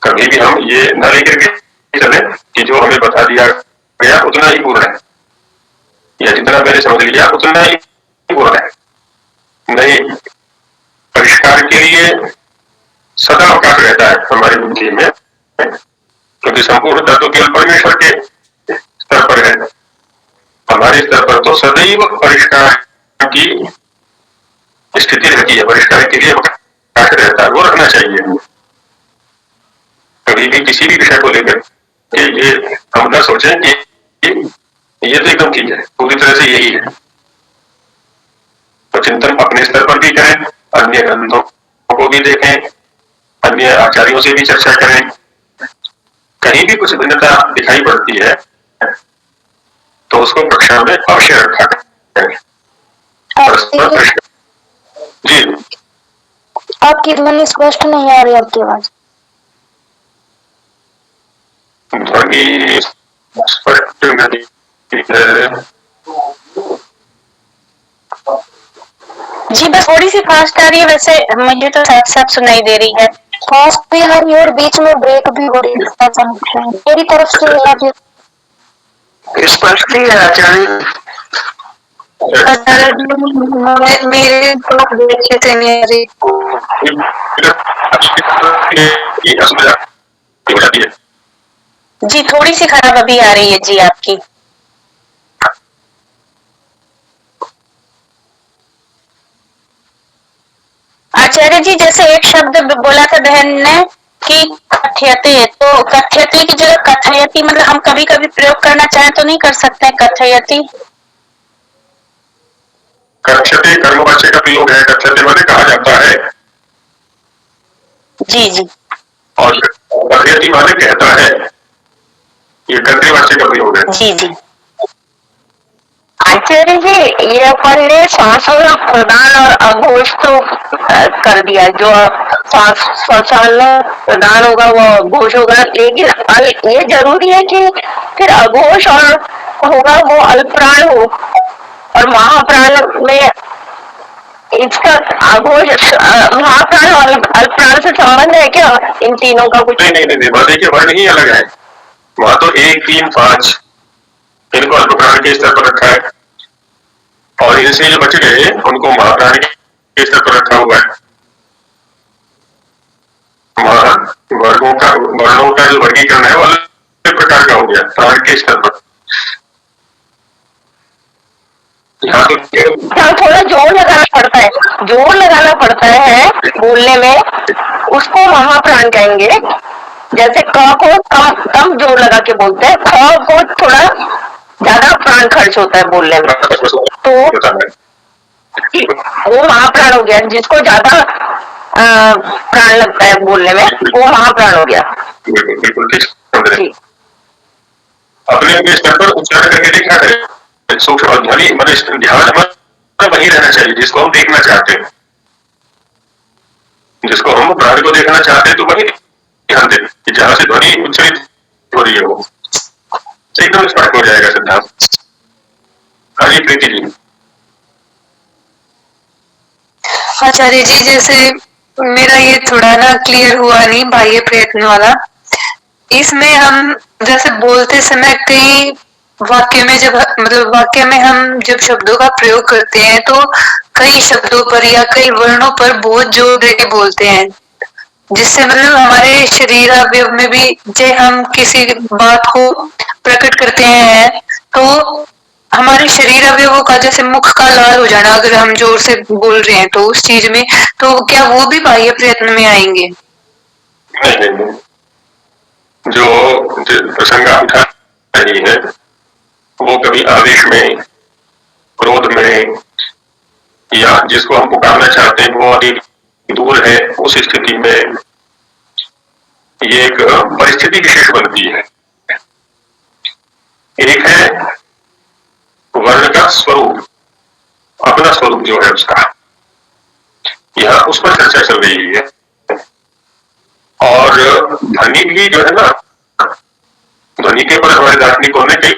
कभी भी हम ये न लेकर के चले कि जो हमें बता दिया गया उतना ही पूर्ण है, या जितना मैंने समझ लिया उतना ही पूर्ण है। नहीं, परिष्कार के लिए सदा अवकाश रहता है हमारी बुद्धि में, क्योंकि संपूर्णता तो केवल परमेश्वर के स्तर पर है। हमारे स्तर पर तो सदैव परिष्कार की स्थिति रहती है, परिष्कार के लिए अवकाश रहता है, वो रखना चाहिए हमें। कभी भी किसी भी विषय को लेकर के ये हम न सोचें कि ये तो एकदम ठीक है, पूरी तरह से यही है। तो चिंतन अपने स्तर पर भी करें, अन्य ग्रंथों को भी देखें, अन्य आचार्यों से भी चर्चा करें। कहीं भी कुछ भिन्नता दिखाई पड़ती है तो उसको कक्षा में अवश्य रखा करें। जी, आपकी ध्वनि स्पष्ट नहीं आ रही, आपकी आवाज। ध्वनि स्पष्ट नहीं है। जी बस थोड़ी सी फास्ट आ रही है, वैसे मुझे तो साफ साफ सुनाई दे रही है। फास्ट भी आ रही है और बीच में ब्रेक भी हो रही है। मेरी तरफ से या फिर स्पष्ट ही है आचार्य। मेरे तो अच्छे से नहीं आ रही। जी थोड़ी सी खराब अभी आ रही है जी आपकी। आचार्य जी जैसे एक शब्द बोला था बहन ने कि कथयते, तो कथयति की जगह कथयति मतलब हम कभी कभी प्रयोग करना चाहें तो नहीं कर सकते कथयति? कथ्यते कर्मवाच्य का प्रयोग है, कथ्यते माने कहा जाता है। जी जी। और कथयति माने कहता है, ये कर्तृवाच्य का प्रयोग है। जी जी। आचार्य जी ये अपन ने श्वासों का प्रदान और अघोष तो कर दिया, जो श्वासाल प्रदान होगा वो घोष होगा, लेकिन ये जरूरी है कि फिर अघोष और होगा वो अल्पप्राण हो, और महाप्राण में इसका अघोष महाप्राण और अल्पप्राण से संबंध है क्या इन तीनों का? कुछ नहीं, देखिए वर्ण ही अलग है। वहां तो 1, 3, 5 इनको अल्पप्राण के स्तर पर रखा है, और इनसे जो बच गए उनको महाप्राण के स्तर पर रखा हुआ है। वर्णों का जो वर्गीकरण है वो अलग प्रकार का हो गया प्राण के स्तर पर। यहाँ तो थोड़ा जोर लगाना पड़ता है, जोर लगाना पड़ता है बोलने में, उसको महाप्राण कहेंगे। जैसे क को कम जोर लगा के बोलते हैं, ख को थोड़ा ज्यादा प्राण खर्च होता है बोलने में, तो वो महाप्राण हो गया। जिसको ज्यादा प्राण लगता है बोलने में वो महाप्राण हो गया। बिल्कुल ठीक। अपने अपने स्तर पर उच्चारण करके देखना करें। सूक्ष्म ध्वनि मतलब ध्यान हमारा वही रहना चाहिए जिसको हम देखना चाहते हैं। जिसको हम प्राण को देखना चाहते हैं तो वही ध्यान दें कि जहां से ध्वनि उच्चारित हो रही है वो एकदम स्पष्ट हो जाएगा सिद्धांत। हाँ जी प्रीति जी। आचार्य जी जैसे मेरा ये थोड़ा ना क्लियर हुआ नहीं बाह्य प्रयत्न वाला, इसमें हम जैसे बोलते समय कई वाक्य में जब मतलब वाक्य में हम जब शब्दों का प्रयोग करते हैं तो कई शब्दों पर या कई वर्णों पर बहुत जोर देके बोलते हैं, जिससे मतलब हमारे शरीर अवयव में भी जब हम किसी बात को प्रकट करते हैं तो हमारे शरीर अवयवों का जैसे मुख का लाल हो जाना अगर हम जोर से बोल रहे हैं तो उस चीज में, तो क्या वो भी बाह्य प्रयत्न में आएंगे? नहीं, जो प्रसंग उठा रही है वो कभी आवेश में, क्रोध में, या जिसको हम पुकारना चाहते हैं वो अभी दूर है, उस स्थिति में ये एक परिस्थिति विशेष बनती है। एक है वर्ण का स्वरूप, अपना स्वरूप जो है उसका, यह उस पर चर्चा चल रही है। और ध्वनि भी जो है ना, ध्वनि के पर हमारे दार्शनिकों ने कई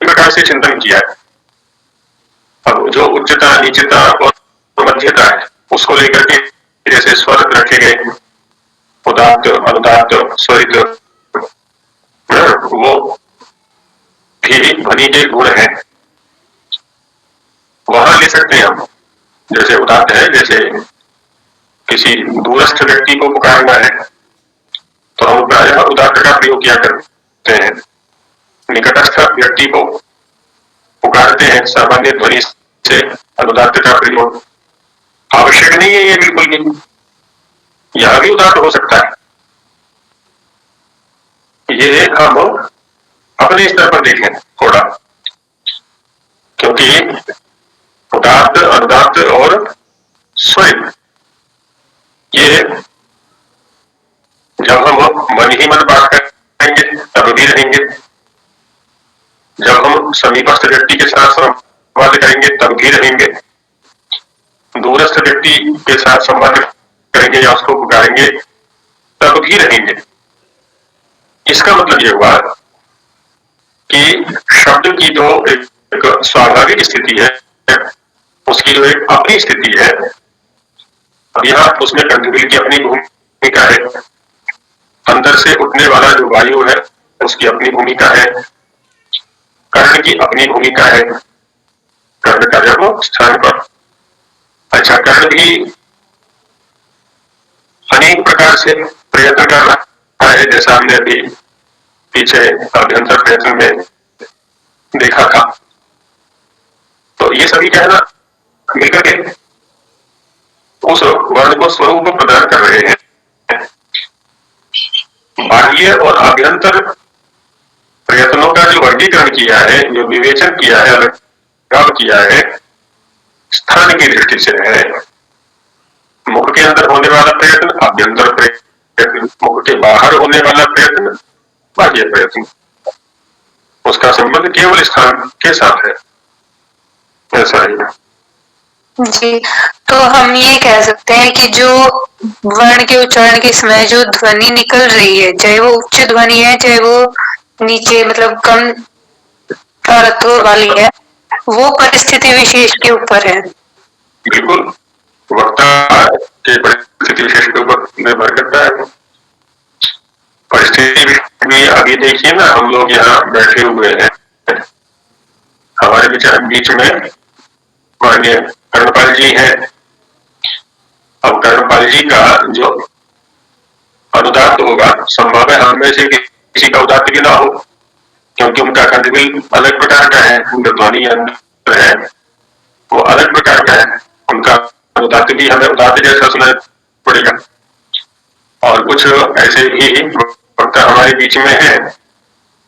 प्रकार से चिंतन किया है। अब जो उच्चता, नीचता और मध्यता है उसको लेकर के जैसे स्वर रखे गए, उदात्त, अनुदात्त, स्वरित, वो भी ध्वनि के गुण है। वहां ले सकते हैं हम, जैसे उदात्त है, जैसे किसी दूरस्थ व्यक्ति को पुकारना है तो हम प्रायः उदात्त का प्रयोग किया करते हैं। निकटस्थ व्यक्ति को पुकारते हैं सामान्य ध्वनि से अनुदात्त का प्रयोग आवश्यक नहीं है, ये बिल्कुल नहीं। यहां भी उदात्त हो सकता है। ये हम अपने स्तर पर देखें थोड़ा, क्योंकि उदात्त, अनुदात्त और स्वरित ये जब हम मन ही मन बात करेंगे तब भी रहेंगे, जब हम समीपस्थ व्यक्ति के साथ संवाद करेंगे तब भी रहेंगे, दूरस्थ व्यक्ति के साथ संवाद करेंगे या उसको पुकारेंगे तब भी रहेंगे। इसका मतलब ये हुआ कि शब्द की जो एक स्वाभाविक स्थिति है, उसकी जो एक अपनी स्थिति है, अब यहाँ उसमें कंठबिल की अपनी भूमिका है, अंदर से उठने वाला जो वायु है उसकी अपनी भूमिका है, कर्ण की अपनी भूमिका है, कर्ण का जब स्थान पर। अच्छा, कर्ण भी अनेक प्रकार से प्रयत्न कर रहा है, जैसा हमने अभी पीछे अभ्यंतर प्रयत्न में देखा था। तो ये सभी कहना मिलकर के उस वर्ण को स्वरूप प्रदान कर रहे हैं। बाह्य और आभ्यंतर प्रयत्नों का जो वर्गीकरण किया है, जो विवेचन किया है, अलग किया है, स्थान की दृष्टि से है। मुख के अंदर होने वाला प्रयत्न आभ्यंतर प्रयत्न, मुख के बाहर होने वाला प्रयत्न बाह्य प्रयत्न, उसका संबंध केवल स्थान के साथ है, ऐसा ही है। जी, तो हम ये कह सकते हैं कि जो वर्ण के उच्चारण के समय जो ध्वनि निकल रही है, चाहे वो उच्च ध्वनि है, चाहे वो नीचे मतलब कम तारत्व वाली है, वो परिस्थिति विशेष के ऊपर है। बिल्कुल, वक्ता के परिस्थिति विशेष के ऊपर निर्भर करता है। परिस्थिति भी अभी देखिए ना, हम लोग यहाँ बैठे हुए हैं, हमारे बीच में माननीय कर्णपाल जी हैं। अब कर्णपाल जी का जो अनुदात्त होगा, संभव है हम में से किसी का उदात्त भी ना हो, क्योंकि उनका कंठबिल अलग प्रकार का है, उनका ध्वनि अंतर है वो अलग प्रकार का है, उनका अनुदात्त भी हमें उदात्त जैसा सुनाई पड़ेगा। और कुछ ऐसे भी वक्ता हमारे बीच में है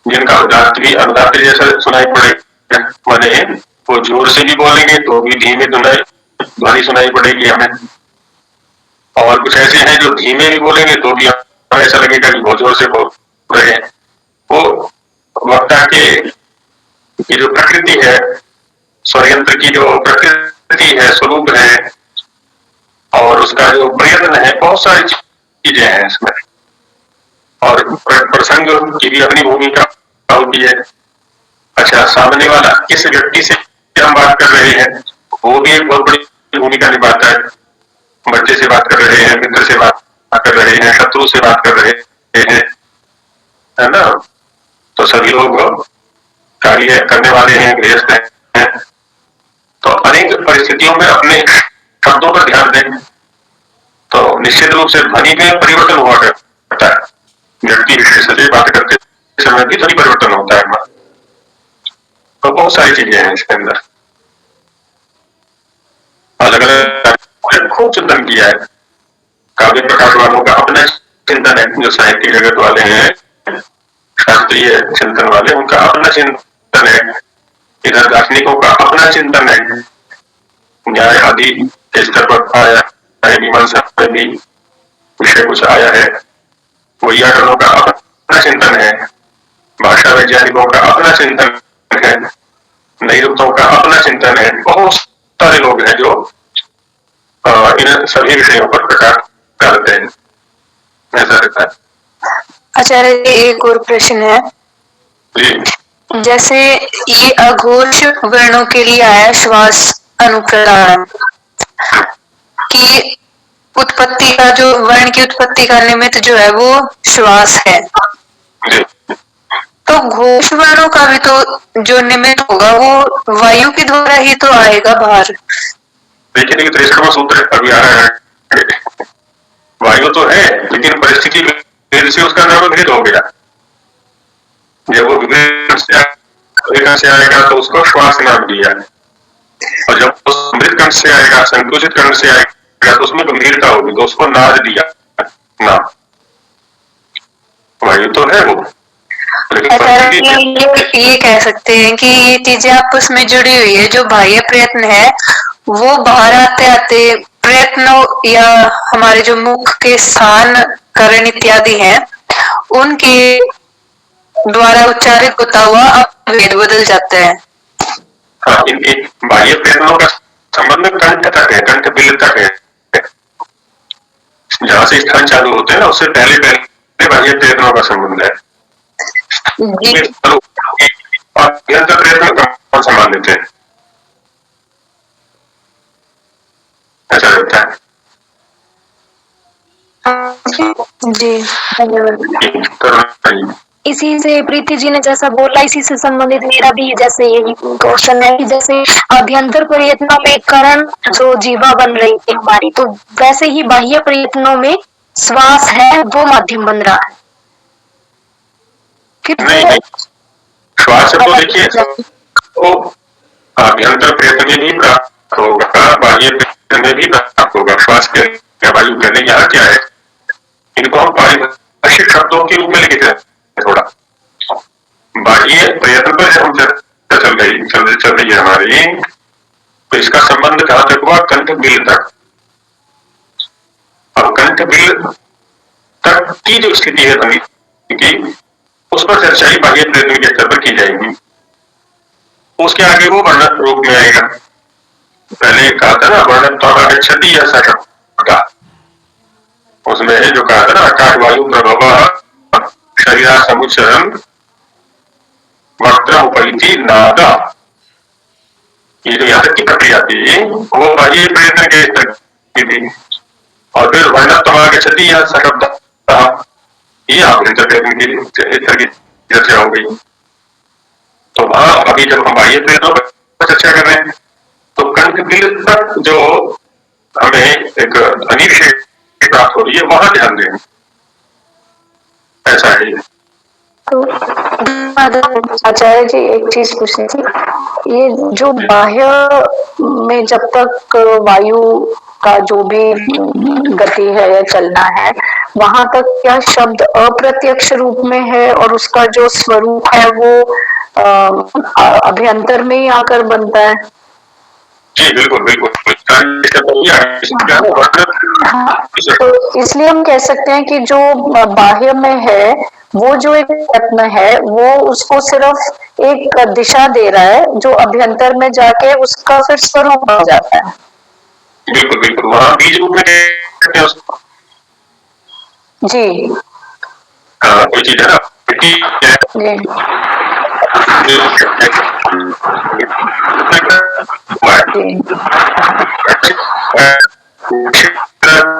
जिनका उदात्त भी अनुदात्त जैसा सुनाई पड़ेगा, माने वो जोर से भी बोलेंगे तो भी धीमे ध्वनि सुनाई पड़ेगी हमें, और कुछ ऐसे हैं जो धीमे भी बोलेंगे तो भी हमें ऐसा लगेगा कि बहुत जोर से बोल रहे हैं। वो वक्ता की जो प्रकृति है, स्वरयंत्र की जो प्रकृति है, स्वरूप है, और उसका जो प्रयत्न है, बहुत सारी चीजें हैं इसमें, और प्रसंग की भी अपनी भूमिका होती है। अच्छा, सामने वाला किस व्यक्ति से हम बात कर रहे हैं वो भी एक बहुत बड़ी भूमिका निभाता है। बच्चे से बात कर रहे हैं, मित्र से बात कर रहे हैं, शत्रु से बात कर रहे हैं, है ना। तो सभी लोग कार्य करने वाले हैं, गृहस्थ हैं, तो अनेक परिस्थितियों में अपने शब्दों पर ध्यान दें तो निश्चित रूप से ध्वनि में परिवर्तन हुआ करता है। व्यक्ति विशेष से बात करते समय भी ध्वनि परिवर्तन होता है। तो बहुत सारी चीजें हैं इसके अंदर, अलग अलग खूब चिंतन किया है। काव्य प्रकाश वालों का अपना चिंतन है, जो साहित्य जगत वाले हैं, शास्त्रीय चिंतन वाले, उनका अपना चिंतन है। इधर दार्शनिकों का अपना चिंतन है, न्याय आदि के स्तर पर आया है, मीमांसा में भी विषय कुछ आया है। वैयाकरणों का अपना चिंतन है, भाषा वैज्ञानिकों का अपना चिंतन है, नैरुक्तों का अपना चिंतन है। बहुत सारे लोग हैं जो इन सभी विषयों पर प्रकाश करते हैं, ऐसा रहता है। आचार्य जी, एक और प्रश्न है जी। जैसे ये अघोष वर्णों के लिए आया श्वास अनुप्रदान की उत्पत्ति का जो वर्ण की उत्पत्ति का निमित्त जो है वो श्वास है। तो घोष वर्णों का भी तो जो निमित्त होगा वो वायु के द्वारा ही तो आएगा बाहर। देखिए तो इसका सूत्र अभी आ रहा है, वायु तो है लेकिन परिस्थिति भेद से उसका नाम भेद हो गया। जब वो विभेद से आएगा तो उसको श्वास नाम दिया, और जब वो समृद्ध कंठ से आएगा, संकुचित कंठ से आएगा तो उसमें गंभीरता होगी तो उसको नाद दिया नाम। वायु तो है वो, ये कह सकते हैं कि ये चीजें आपस में जुड़ी हुई है। जो बाह्य प्रयत्न है वो बाहर आते आते प्रयत्नों या हमारे जो मुख के स्थान करण इत्यादि हैं उनके द्वारा उच्चारित होता हुआ अब वेद बदल जाता है। हाँ, इन बाह्य प्रयत्नों का संबंध कंठ तक है, कंठ बिल तक है। जहाँ से स्थान चालू होते हैं ना उससे पहले पहले बाह्य प्रयत्नों का संबंध है। और प्रयत्न कौन संभाल लेते हैं, ऐसा लगता है जी धन्यवाद। इसी से प्रीति जी ने जैसा बोला इसी से संबंधित मेरा भी जैसे यही क्वेश्चन है कि जैसे अभ्यंतर प्रयत्नों में करण जो जीवा बन रही थी हमारी, तो वैसे ही बाह्य प्रयत्नों में श्वास है वो माध्यम बन रहा है। नहीं, श्वास तो देखिए तो अभ्यंतर प्रयत्न में भी प्राप्त होगा, बाह्य प्रयत्न में भी प्राप्त होगा। श्वास के वायु करने यहाँ क्या है, इनको हम पारिभाषिक शब्दों के रूप में लिखते हैं। थोड़ा बाह्य प्रयत्न पर हम चल रही है हमारी, तो इसका संबंध कहाँ तक हुआ, कंठ बिल तक। और कंठ बिल तक की जो स्थिति है बनी की, उस पर चर्चा ही बाह्य प्रयत्न के स्तर पर की जाएगी। उसके आगे वो वर्णन रूप में आएगा। पहले कहा था ना वर्णन तो आगच्छति या सकम का, उसमें जो कहा था ना आकाश वायु प्रभव शरीर समुच्चरण वक्त्र उपैति नादा, ये जो यहाँ तक की प्रक्रिया थी वो बाह्य प्रयत्न के स्तर की थी। और फिर वर्णन तो आगच्छति या सकम ये आभ्यंतर प्रयत्न की स्तर की चर्चा हो गई। तो वहां अभी जब हम बाह्य प्रयत्नों पर चर्चा कर रहे हैं तो कंठ बिल तक जो हमें एक ध्वनि विषय प्राप्त हो रही है वहां ध्यान दें, ऐसा है। तो आचार्य जी एक चीज पूछनी थी, ये जो बाह्य में जब तक वायु का जो भी गति है या चलना है वहां तक क्या शब्द अप्रत्यक्ष रूप में है और उसका जो स्वरूप है वो अभ्यंतर में ही आकर बनता है? जी बिल्कुल बिल्कुल। हाँ, तो इसलिए हम कह सकते हैं कि जो बाह्य में है वो जो एक प्रयत्न है वो उसको सिर्फ एक दिशा दे रहा है, जो अभ्यंतर में जाके उसका फिर स्वरूप हो जाता है। बिल्कुल बिल्कुल, वहाँ बीज रूप में कहते हैं उसको। जी कोई चीज है ना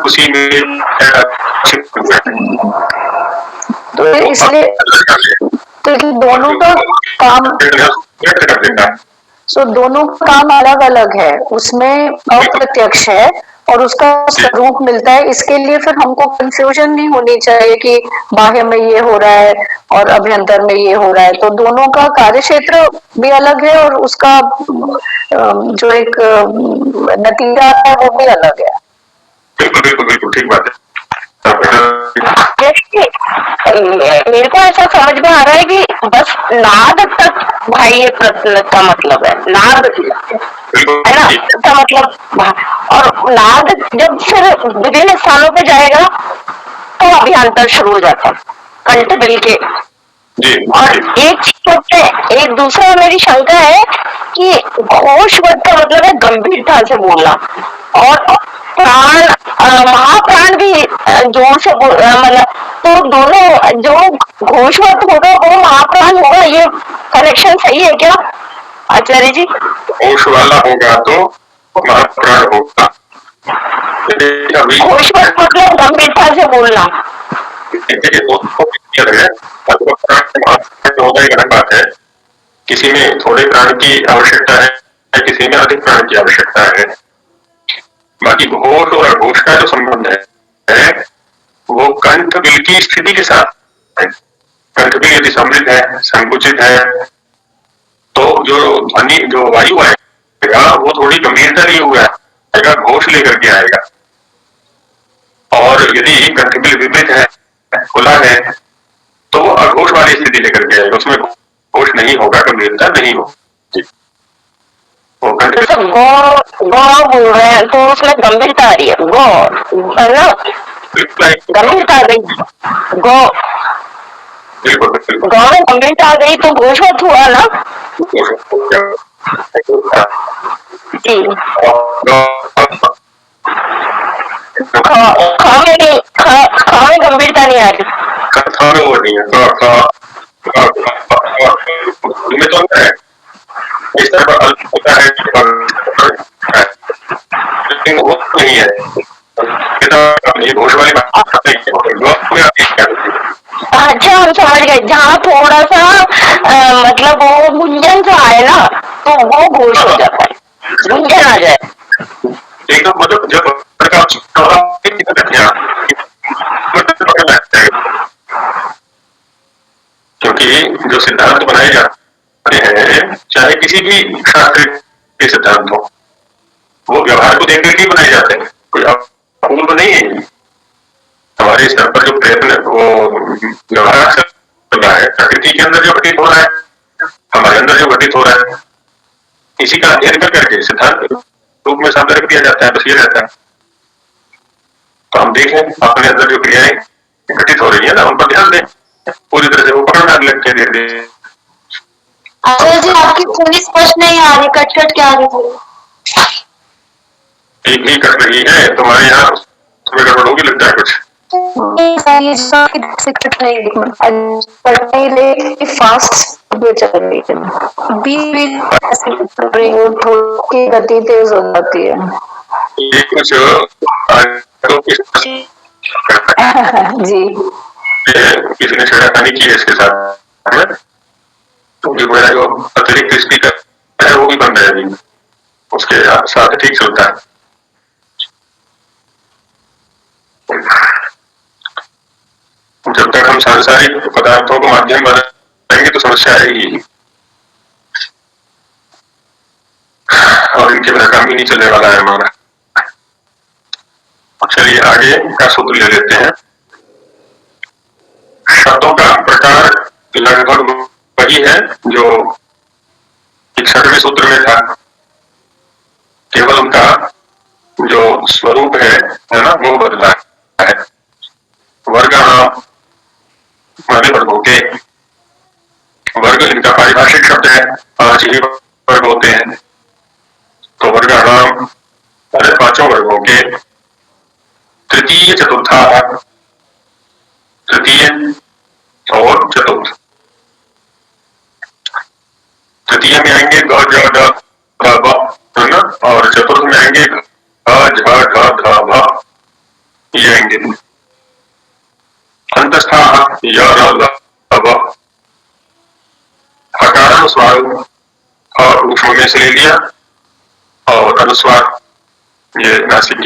उसी में तो इसलिए तो दोनों का काम दोनों का काम अलग अलग है, उसमें अप्रत्यक्ष है और उसका स्वरूप मिलता है। इसके लिए फिर हमको कंफ्यूजन नहीं होनी चाहिए कि बाह्य में ये हो रहा है और अभ्यंतर में ये हो रहा है। तो दोनों का कार्य क्षेत्र भी अलग है और उसका जो एक नतीजा है वो भी अलग है। बिल्कुल बिल्कुल बिल्कुल ठीक बात है। मेरे को ऐसा समझ में आ रहा है कि बस नाद तक बाह्य प्रयत्न का मतलब है, नाद है ना का मतलब। और नाद जब फिर विभिन्न स्थानों पे जाएगा तो अभ्यंतर शुरू हो जाता है कंठ बिल के। और एक चीज एक दूसरा मेरी शंका है कि घोष वर्ड का मतलब है गंभीरता से बोलना, और प्राण महाप्राण भी जोर से मतलब, तो दोनों जो घोषवत होगा वो महाप्राण होगा, ये कनेक्शन सही है क्या आचार्य जी? होश वाला होगा तो महाप्राण होगा। होश मतलब गंभीरता से बोलना। होना एक अलग बात है। किसी में थोड़े प्राण की आवश्यकता है, किसी में अधिक प्राण की आवश्यकता है। बाकी होश और अघोष का जो संबंध है वो कंठ बिल की स्थिति के साथ है। कंठ बिल यदि समृद्ध है, संकुचित है, तो जो ध्वनि जो वायु आएगा वो थोड़ी गंभीरता लिए हुआ आएगा, घोष लेकर के आएगा। और यदि कंठ बिल विपरीत है, खुला है, तो वो अघोष वाली स्थिति लेकर के आएगा, उसमें घोष नहीं होगा, गंभीरता नहीं होगी। वो कंठ जैसे गो बोल रहे हैं तो उसमें गंभीरता आ रही है, गो है ना, गंभीरता आ गई, गो गाँव में गंभीरता आ गई तो घोष मत हुआ ना जी। खाने गंभीरता नहीं आ रही, खाने वो नहीं है, इस तरह का होता है लेकिन वो नहीं है। ये घोष वाली बात अच्छा हम समझ गए, जहाँ थोड़ा सा मतलब वो गुंजन सा आए ना तो वो घोष हो जाता है, गुंजन आ जाए एकदम मतलब जब क्योंकि जो सिद्धांत बनाए जाते हैं चाहे किसी भी शास्त्र के सिद्धांत हो, वो व्यवहार को देख करके बनाए जाते हैं, कोई अपूर्व नहीं है। हमारे स्तर पर जो प्रयत्न वो व्यवहार चल रहा है, प्रकृति के अंदर जो घटित हो रहा है, हमारे अंदर जो घटित हो रहा है, इसी का अध्ययन कर करके सिद्धांत रूप में सामने रख दिया जाता है, बस ये रहता है। तो हम देखें अपने अंदर जो क्रियाएं घटित हो रही है ना, उन पर ध्यान दें, पूरी तरह से वो पकड़ना लगते धीरे धीरे। आचार्य जी आपकी थोड़ी स्पष्ट नहीं आ रही, कट कट के आ रही थोड़ी। ठीक ही कर रही है, तुम्हारे यहाँ उसमें गड़बड़ होगी लगता है कुछ। फास्ट चल रही है, गति तेज हो जाती है ये कुछ जी। किसी ने छेड़खानी की है इसके साथ, तो जो मेरा जो अतिरिक्त स्पीकर है वो भी बंद है अभी, उसके साथ ठीक चलता है। जब तक हम सांसारिक पदार्थों को माध्यम बनाएंगे तो समस्या आएगी, और इनके बिना काम भी नहीं चलने वाला है हमारा। चलिए आगे का सूत्र ले लेते हैं। शब्दों का प्रकार लगभग वही है जो 61वें सूत्र में था, केवल उनका जो स्वरूप है ना, वो बदला है। वर्ग माने वर्गों के, वर्ग इनका पारिभाषिक शब्द है, 5 ही वर्ग होते हैं। तो वर्गाणाम अरे 5 वर्गों के, तृतीय चतुर्था, तृतीय और चतुर्थ। तृतीय में आएंगे ग ज ड भ ब, है ना, और चतुर्थ में आएंगे अ झ ढ ध भ, ये आएंगे। अंतस्था य र ल व, हकार अनुस्वार और ऊष्म में से ले लिया, और अनुस्वार ये नासिक।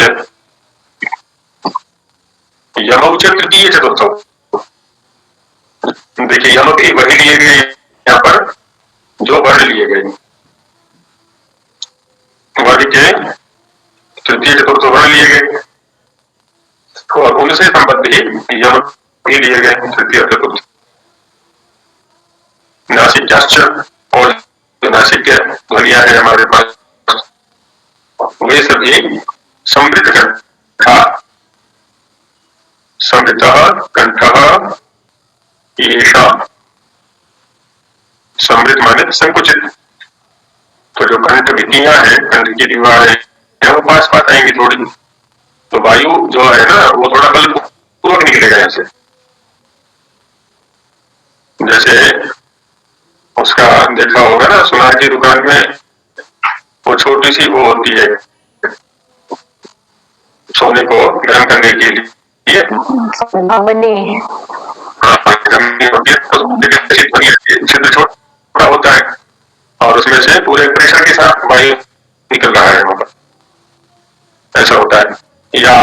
यम उच्च तृतीय चतुर्थ, देखिए यम के वही लिए गए यहाँ पर जो वर्ण लिए गए, वर्ग के तृतीय चतुर्थ वर्ण लिए गए, और उनसे संबंधित यम भी लिए गए तृतीय चतुर्थ। नासिक्याश्च, और नासिक ध्वनियां है हमारे पास, वे सभी समृद्ध कंठा, समृद्धः कंठः येषा, समृद्ध माने संकुचित। तो जो कंठ भित्तियां हैं, कंठ की दीवारें हैं, वो पास पास आएंगी थोड़ी, तो वायु जो है ना वो थोड़ा बलपूर्वक निकलेगा यहाँ से। जैसे उसका देखा होगा ना, सुनार की दुकान में वो छोटी सी वो होती है सोने को गर्म करने के लिए, छिद्र छोटा होता है और उसमें से पूरे प्रेशर के साथ वायु निकल रहा है वहां पर, ऐसा होता है। या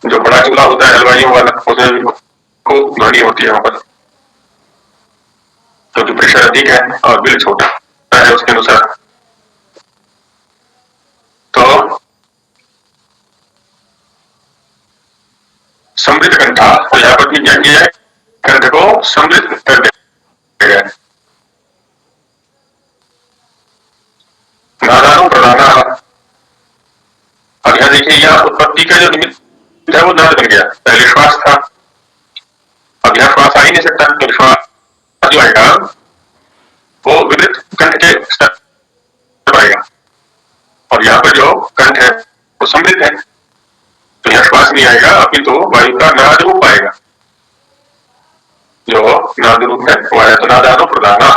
जो बड़ा चूल्हा होता है हलवाइयों वाला, उसमें खूब ध्वनि होती है वहां पर, क्योंकि प्रेशर अधिक है और बिल छोटा है उसके अनुसार। तो समृद्ध कंठा, तो यहाँ पर भी क्या किया है, कंठ को समृद्ध कर दिया है। नादानो प्रधाना, अब यहाँ देखिए यह उत्पत्ति का जो निमित्त है वो नाद बन गया, पहले श्वास था, अब यहाँ श्वास आ ही नहीं सकता, तो श्वास जो आएगा वो विविध कंठ के स्तर पर आएगा, और यहाँ पर जो कंठ है वो समृद्ध है, तो यहाँ श्वास नहीं आएगा, अभी तो वायु का नाद रूप आएगा, जो नाद रूप है वो है तो नादानो प्रधाना।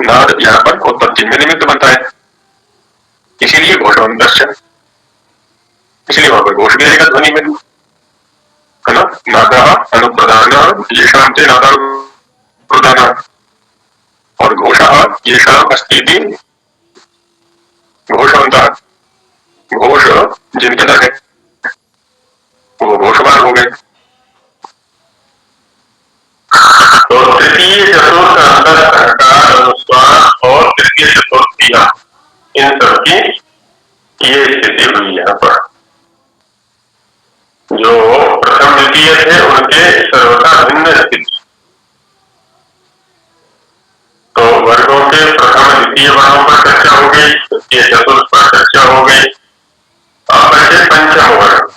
नाद यहाँ पर उत्पत्ति में निमित्त बनता है, इसीलिए घोषवंतस्य, इसलिए वहां पर घोष भी आएगा ध्वनि में, है ना। नादा अनुप्रधान ये शांति नादा प्रधान, और घोषा ये शाम अस्थिति घोषवंता, घोष जिनके अंदर है वो घोषवान हो गए। तो तृतीय चतुर्थ अंतःकरण अनुस्वार और तृतीय चतुर्थियां, इन सबकी ये स्थिति हुई यहाँ पर। जो प्रथम द्वितीय थे उनके सर्वथा भिन्न स्थिति, तो वर्गों के प्रथम द्वितीय वर्गों पर चर्चा हो गई, तृतीय चतुर्थ पर चर्चा हो गई। अब बचे पंचम वर्ग।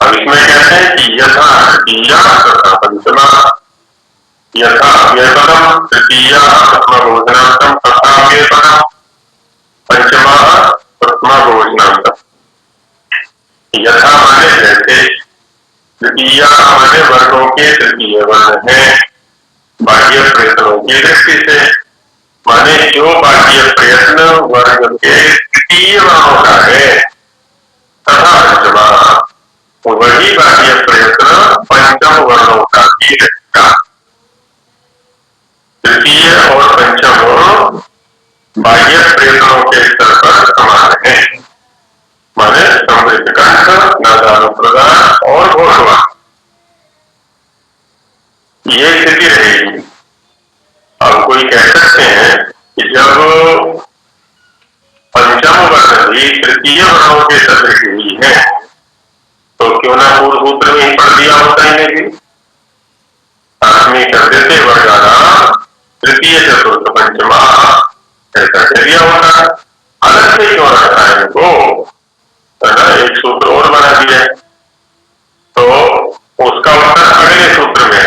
अब इसमें कहते हैं कि यथा तृतीया तथा पंचमा, यथा व्यपदम तृतीया प्रथमा भोजनार्थम तथा व्यपदम पंचमा प्रथमा भोजनार्थम। यथा माने जैसे, तृतीया माने वर्गों के तृतीय वर्ण है बाह्य प्रयत्नों की दृष्टि से, माने जो बाह्य प्रयत्न वर्ग के तृतीय वर्णों का है, तथा पंचमा वही बाह्य प्रयत्न पंचम वर्णों का भी रहेगा। तृतीय और पंचम बाह्य प्रयत्नों के स्तर पर समान है, माने समृद्ध कंठ, नादानुप्रदान और घोषवान, ये स्थिति रहेगी। अब कोई कह सकते हैं कि जब पंचम वर्ण भी तृतीय वर्णों के सदृश ही है, तो क्यों ना पूर्व सूत्र में ही पढ़ दिया होता है भी, आत्मी कर देते वर्गाना तृतीय चतुर्थ पंचमा, ऐसा कह दिया होता। अलग से क्यों रखा है इनको, एक सूत्र और बना दिया, तो उसका उत्तर अगले सूत्र में।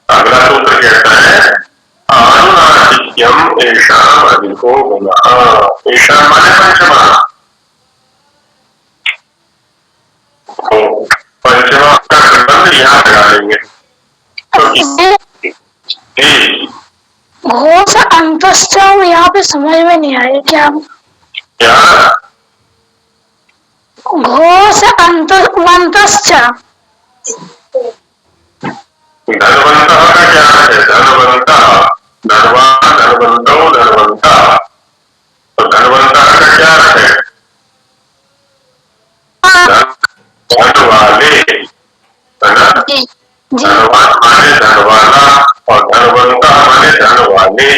अगला सूत्र कहता है अनुनासिक्यम ऐशाम अधिको गुणः, ऐशाम माने पंचमा, तो पंचमा का संबंध यहाँ लगा लेंगे। घोष अंतश्चम यहाँ पे समझ में नहीं आया क्या? घोष अंतश्च धनवंता का क्या है? धनवंता, धनवान, धनवंतो, धनवंता, तो धनवंता का क्या है? धन वाले, है ना। धनवान माने धनवाला और धनवंता माने धन वाले,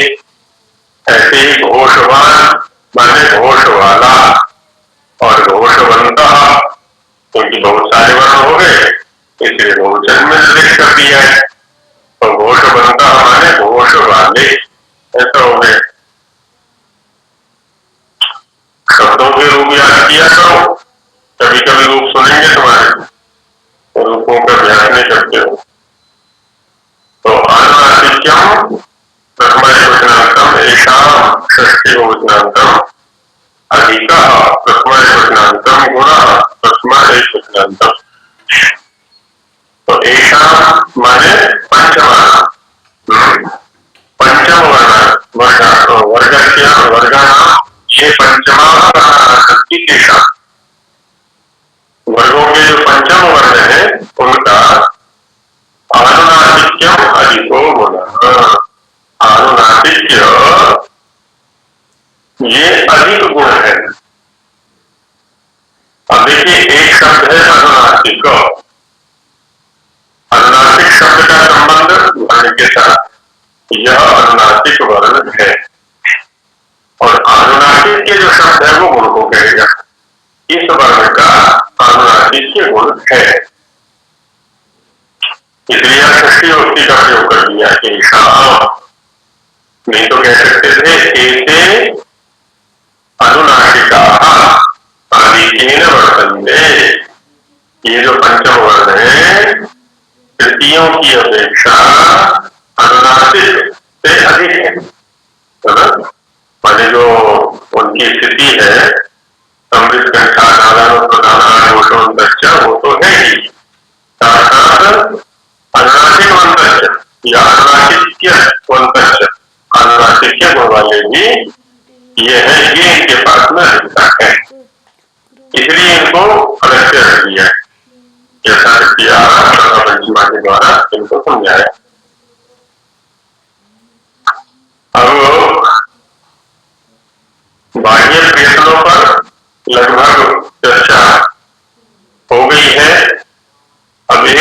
ऐसे ही घोषवान माने घोष वाला और घोषवंता, क्योंकि बहुत सारे वर्ण हो गए इसलिए बहुवचन में निर्देश कर दिया है, तो घोषवंता माने घोष वाले, ऐसा हो गए। शब्दों के रूप याद किया करो, कभी कभी रूप सुनेंगे तुम्हारे, रूपों का अभ्यास नहीं करते हो। तो अनुनासिक्यम प्रथम वचनांतम ऐशाम षष्ठी वचनांतम अधिकः प्रथम वचनांतम गुणः प्रथम वचनांतम। तो ऐसा माने पंचमाना, पंचम वर्गस्य वर्गाणां ये पंचमा सन्ति तेषां, वर्गों के जो पंचम वर्ग है उनका आनुनासिक्यम अधिको गुणः, आनुनासिक्य ये अधिक गुण है। अब देखिए एक शब्द है अनुनासिक, अनुनासिक शब्द का संबंध वर्ण के साथ, यह अनुनासिक वर्ण है और अनुनासिक के जो शब्द है वो गुण को कहेगा, इस वर्ण का अनुनासिक के गुण है, इसलिए षष्ठी विभक्ति का प्रयोग कर दिया कि नहीं तो कह सकते थे ऐसे अनुनासिका आदिकेन वर्तन्ते, ये जो पंचम वर्ण है तृतीयों की अपेक्षा अनुनासिक से अधिक है ना, माने जो उनकी स्थिति है समृद्ध कंठा नादान प्रधान वो तो है ही, साथ साथ अनुनासिक वंतच या अनुनासिक्य वंतच, अनुनासिक्य गुण वाले भी ये है, ये इनके पास में अधिकता है, इसलिए इनको अलग से रख दिया, जैसा किया पंचमा के द्वारा इनको समझाया। अब बाह्य प्रयत्नों पर लगभग चर्चा हो गई है। अब एक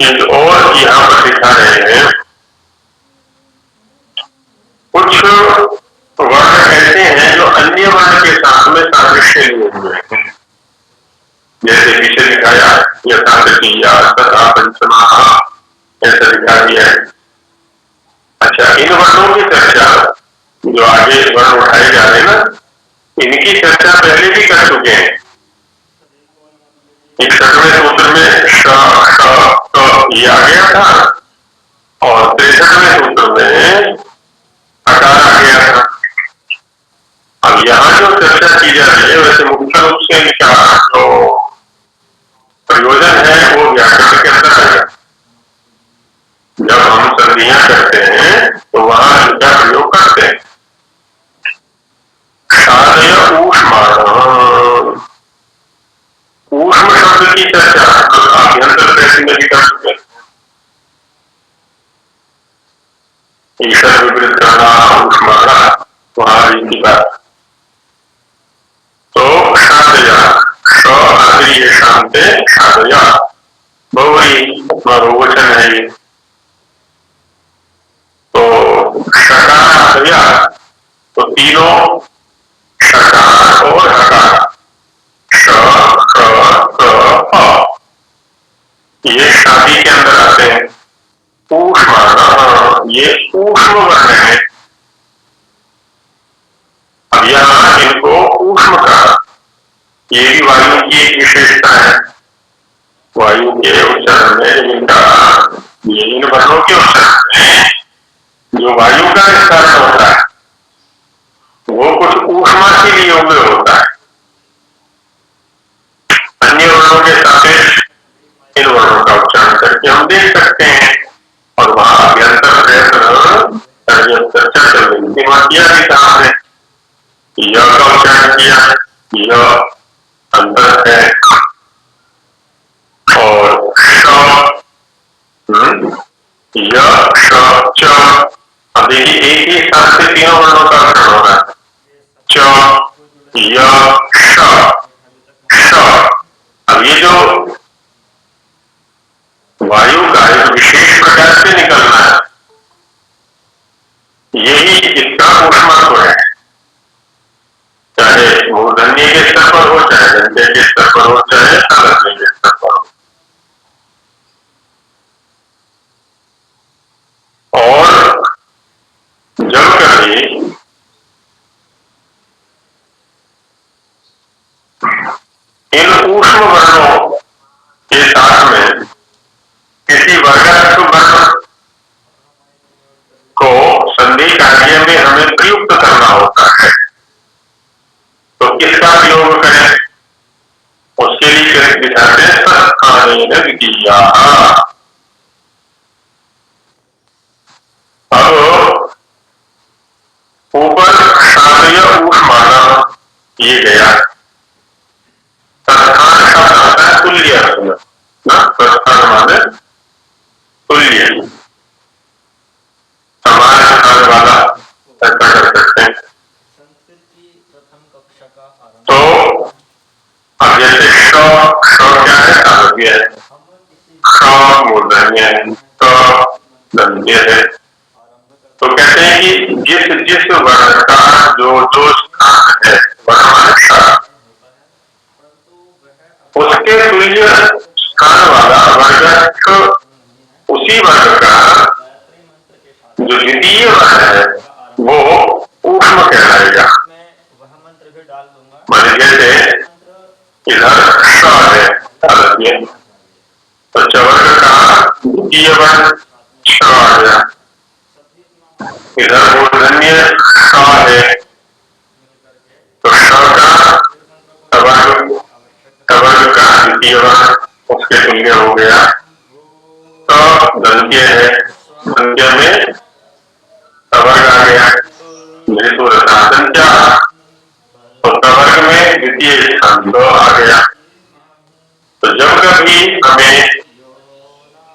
चीज और यहाँ पर दिखा रहे हैं, कुछ वर्ण ऐसे हैं जो अन्य वर्ण के साथ में सादृश्य लिए हुए हैं, जैसे पीछे दिखाया यथा तृतीया तथा पंचमा, ऐसा दिखा दिया है। अच्छा, इन वर्णों की चर्चा जो आगे वर्ण उठाए जा रहे हैं ना, इनकी चर्चा पहले भी कर चुके हैं। 61वें सूत्र में श ये आ गया था और 63वें सूत्र में हकार आ गया था। अब यहाँ जो चर्चा की जा रही है वैसे मुख्य रूप से इनका जो प्रयोजन है वो व्याकरण के अंदर आएगा। जब हम संधियां करते हैं तो वहां इनका प्रयोग करते हैं। साधय ऊष्माण, ऊष्म शब्द की चर्चा आभ्यंतर प्रश्न में भी कर चुके हैं। ईश्वर विपरीत करना ऊष्माण, वहां इनकी बात। तो शादया ये शांते शादया बहुवरी बहुवचन है ये। तो शकादया तो तीनों शकार और हकार, ये शादी के अंदर आते हैं। ऊष्माण ये ऊष्म वर्ण है। अब यहाँ इनको ऊष्म कहा, ये भी वायु की एक विशेषता है। वायु के उच्चारण में इनका ये इन वर्णों के उच्चारण में जो वायु का निस्तारण होता है वो कुछ ऊष्मा के लिए हुए होता है। अन्य वर्णों के सापेक्ष इन वर्णों का उच्चारण करके हम देख सकते हैं और वहां अभ्यंतर प्रयत्न चर्चा चल रही थी, वहां किया भी था हमने, यह का उच्चारण किया, यह अंतर है और अब देखिए एक ही स्थान से तीनों वर्णों का उच्चारण हो रहा है। च य श। अब ये जो वायु का एक विशेष प्रकार से निकलना है, यही इसका ऊष्मत्व है, चाहे मूर्धन्य के स्तर पर हो, चाहे दंत्य के स्तर पर हो, चाहे साधन्य के स्तर पर हो। और जब कभी इन ऊष्म वर्णों के साथ में किसी वर्गात्मक वर्ण को संधि कार्य में हमें प्रयुक्त करना होता है, तो किसका प्रयोग करें, उसके लिए दिखाते हैं उष्मानेन द्वितीयाः। अब ऊपर शारीय ऊष्माना ये गया। प्रस्थान शब्द आता है तुल्य अर्थ में ना, प्रस्थान माने तुल्य, समान स्थान वाला, ऐसा कर सकते हैं। तो अब जैसे श क्या है, तालव्य है, ख मूर्धन्य है, क दंत्य है। तो कहते हैं कि जिस जिस वर्ण का जो जो स्थान है वर्ण उसके तुल्य स्थान वाला वर्ग उसी वर्ग का जो द्वितीय वर्ण है वो ऊष्म कहलाएगा। मान जैसे इधर श है तालव्य, तो चवर्ग का द्वितीय वर्ण श आ गया। इधर मूर्धन्य श है तो श का तवर्ग का द्वितीय वर्ण उसके तुल्य हो गया। तो दंत्य है, दंत्य में तवर्ग आ गया, तो तवर्ग में द्वितीय स्थान तो आ गया। तो जब कभी हमें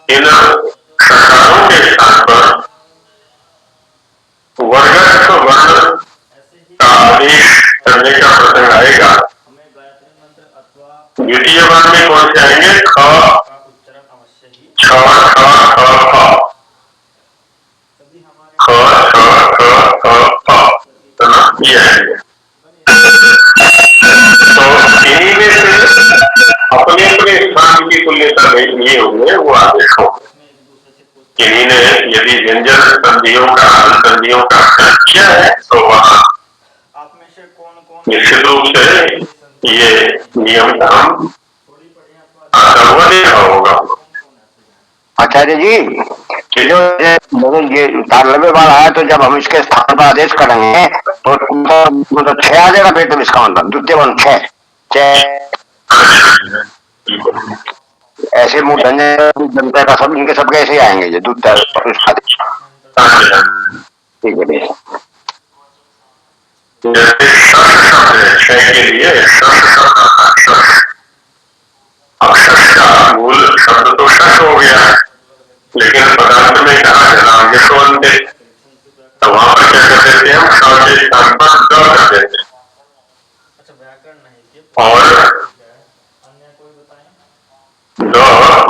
इन शकारों के स्थान पर वर्गस्थ वर्ण का आदेश करने का प्रसंग आएगा, द्वितीय वर्ण में कौन से आएंगे? ख, छ, ठ, ख, फ, ख, छ, ठ, ख, फ, है ना, ये आएंगे। तो इन्हीं में से अपने अपने स्थान की तुल्यता ये होंगे वो आदेश होंगे। इन्हीं ने यदि व्यंजन संधियों का संधियों का अध्ययन किया है तो वहां निश्चित रूप से ये नियम का हम हुआ देखा होगा। आचार्य जी, जो ये तालव्य वाला है, तो जब हम इसके स्थान पर आदेश करेंगे तो मतलब 6 आ जाएगा फिर, तो इसका मतलब द्वितीय वर्ण 6 ऐसे मूर्धन्य जनता का सब इनके सबके ऐसे ही आएंगे ये द्वितीय। ठीक है भैया। जैसे शब्द के लिए अक्षर का मूल शब्द तो शश हो गया, लेकिन पदार्थ में कहा जनांगे तो अंते, तो वहां पर क्या कर देते हैं हम? श के स्थान पर द कर देते हैं। और द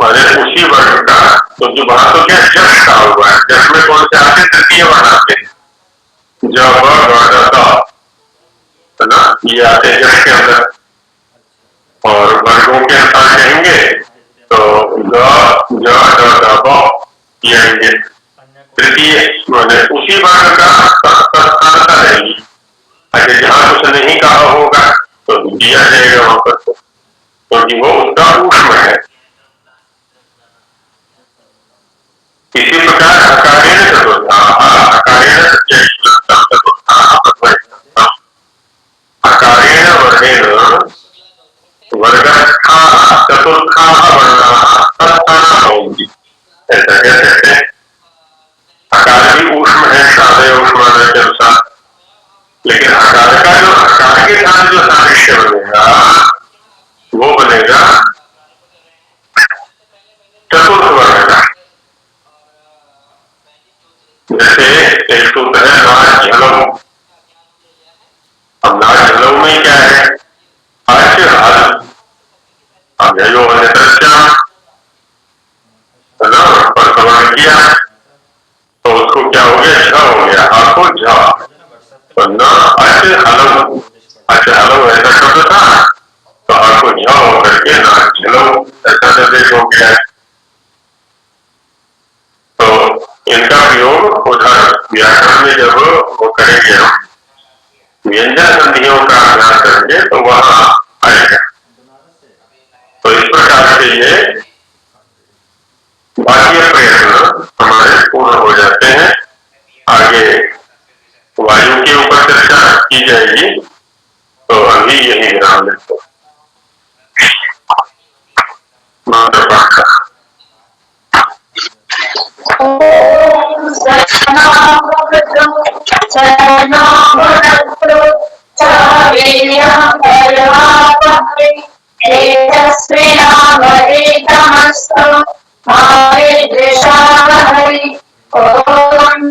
माने उसी वर्ग का, तो जो वहां तो क्या जस का हुआ है, जस में कौन से आते? तृतीय वर्ण आते हैं, जब है ना, ये आते हैं जस के अंदर। और वर्गों के अनुसार कहेंगे तो ग, ज, ड, ब ये आएंगे। तृतीय माने उसी वर्ग का स्थानता रहेगी। अगर जहां कुछ नहीं कहा होगा तो दिया जाएगा वहां पर, क्योंकि वो उसका ऊष्म है। इसी प्रकार हकारेण चतुर्था, हकारेण हकारेण वर्णेन वर्गस्था चतुर्था वर्णाः तत्स्थाना भवन्ति, ऐसा कह सकते हैं। हकार भी ऊष्म है शादय ऊष्मादय के अनुसार, लेकिन हकार का जो हकार के साथ जो सादृश्य बनेगा वो बनेगा चतुर्थ वर्ण का। जैसे एक सूत्र है नाच झलव। अब नाच झलव में क्या है? अच हल अव्ययो है ना, पर प्रमाण किया तो उसको क्या हो गया? झ हो गया, आपको झ। तो न अच हलव, अच हलव ऐसा शब्द था तो आपको झ होकर के नाच झलव ऐसा निर्देश हो गया है। तो इनका प्रयोग उधर व्याकरण में जब वो करेंगे हम व्यंजन संधियों का अभ्यास करेंगे तो वहां आएगा। तो इस प्रकार से ये बाह्य प्रयत्न हमारे पूर्ण हो जाते हैं। आगे वायु के ऊपर चर्चा की जाएगी, तो अभी यही विराम लेते हैं। मंत्र पाठ करा।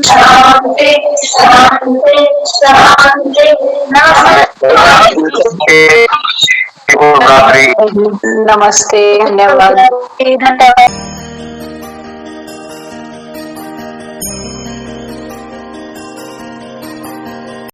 शांति शांति शांति। रात्रि नमस्ते, धन्यवाद। धन्यवाद।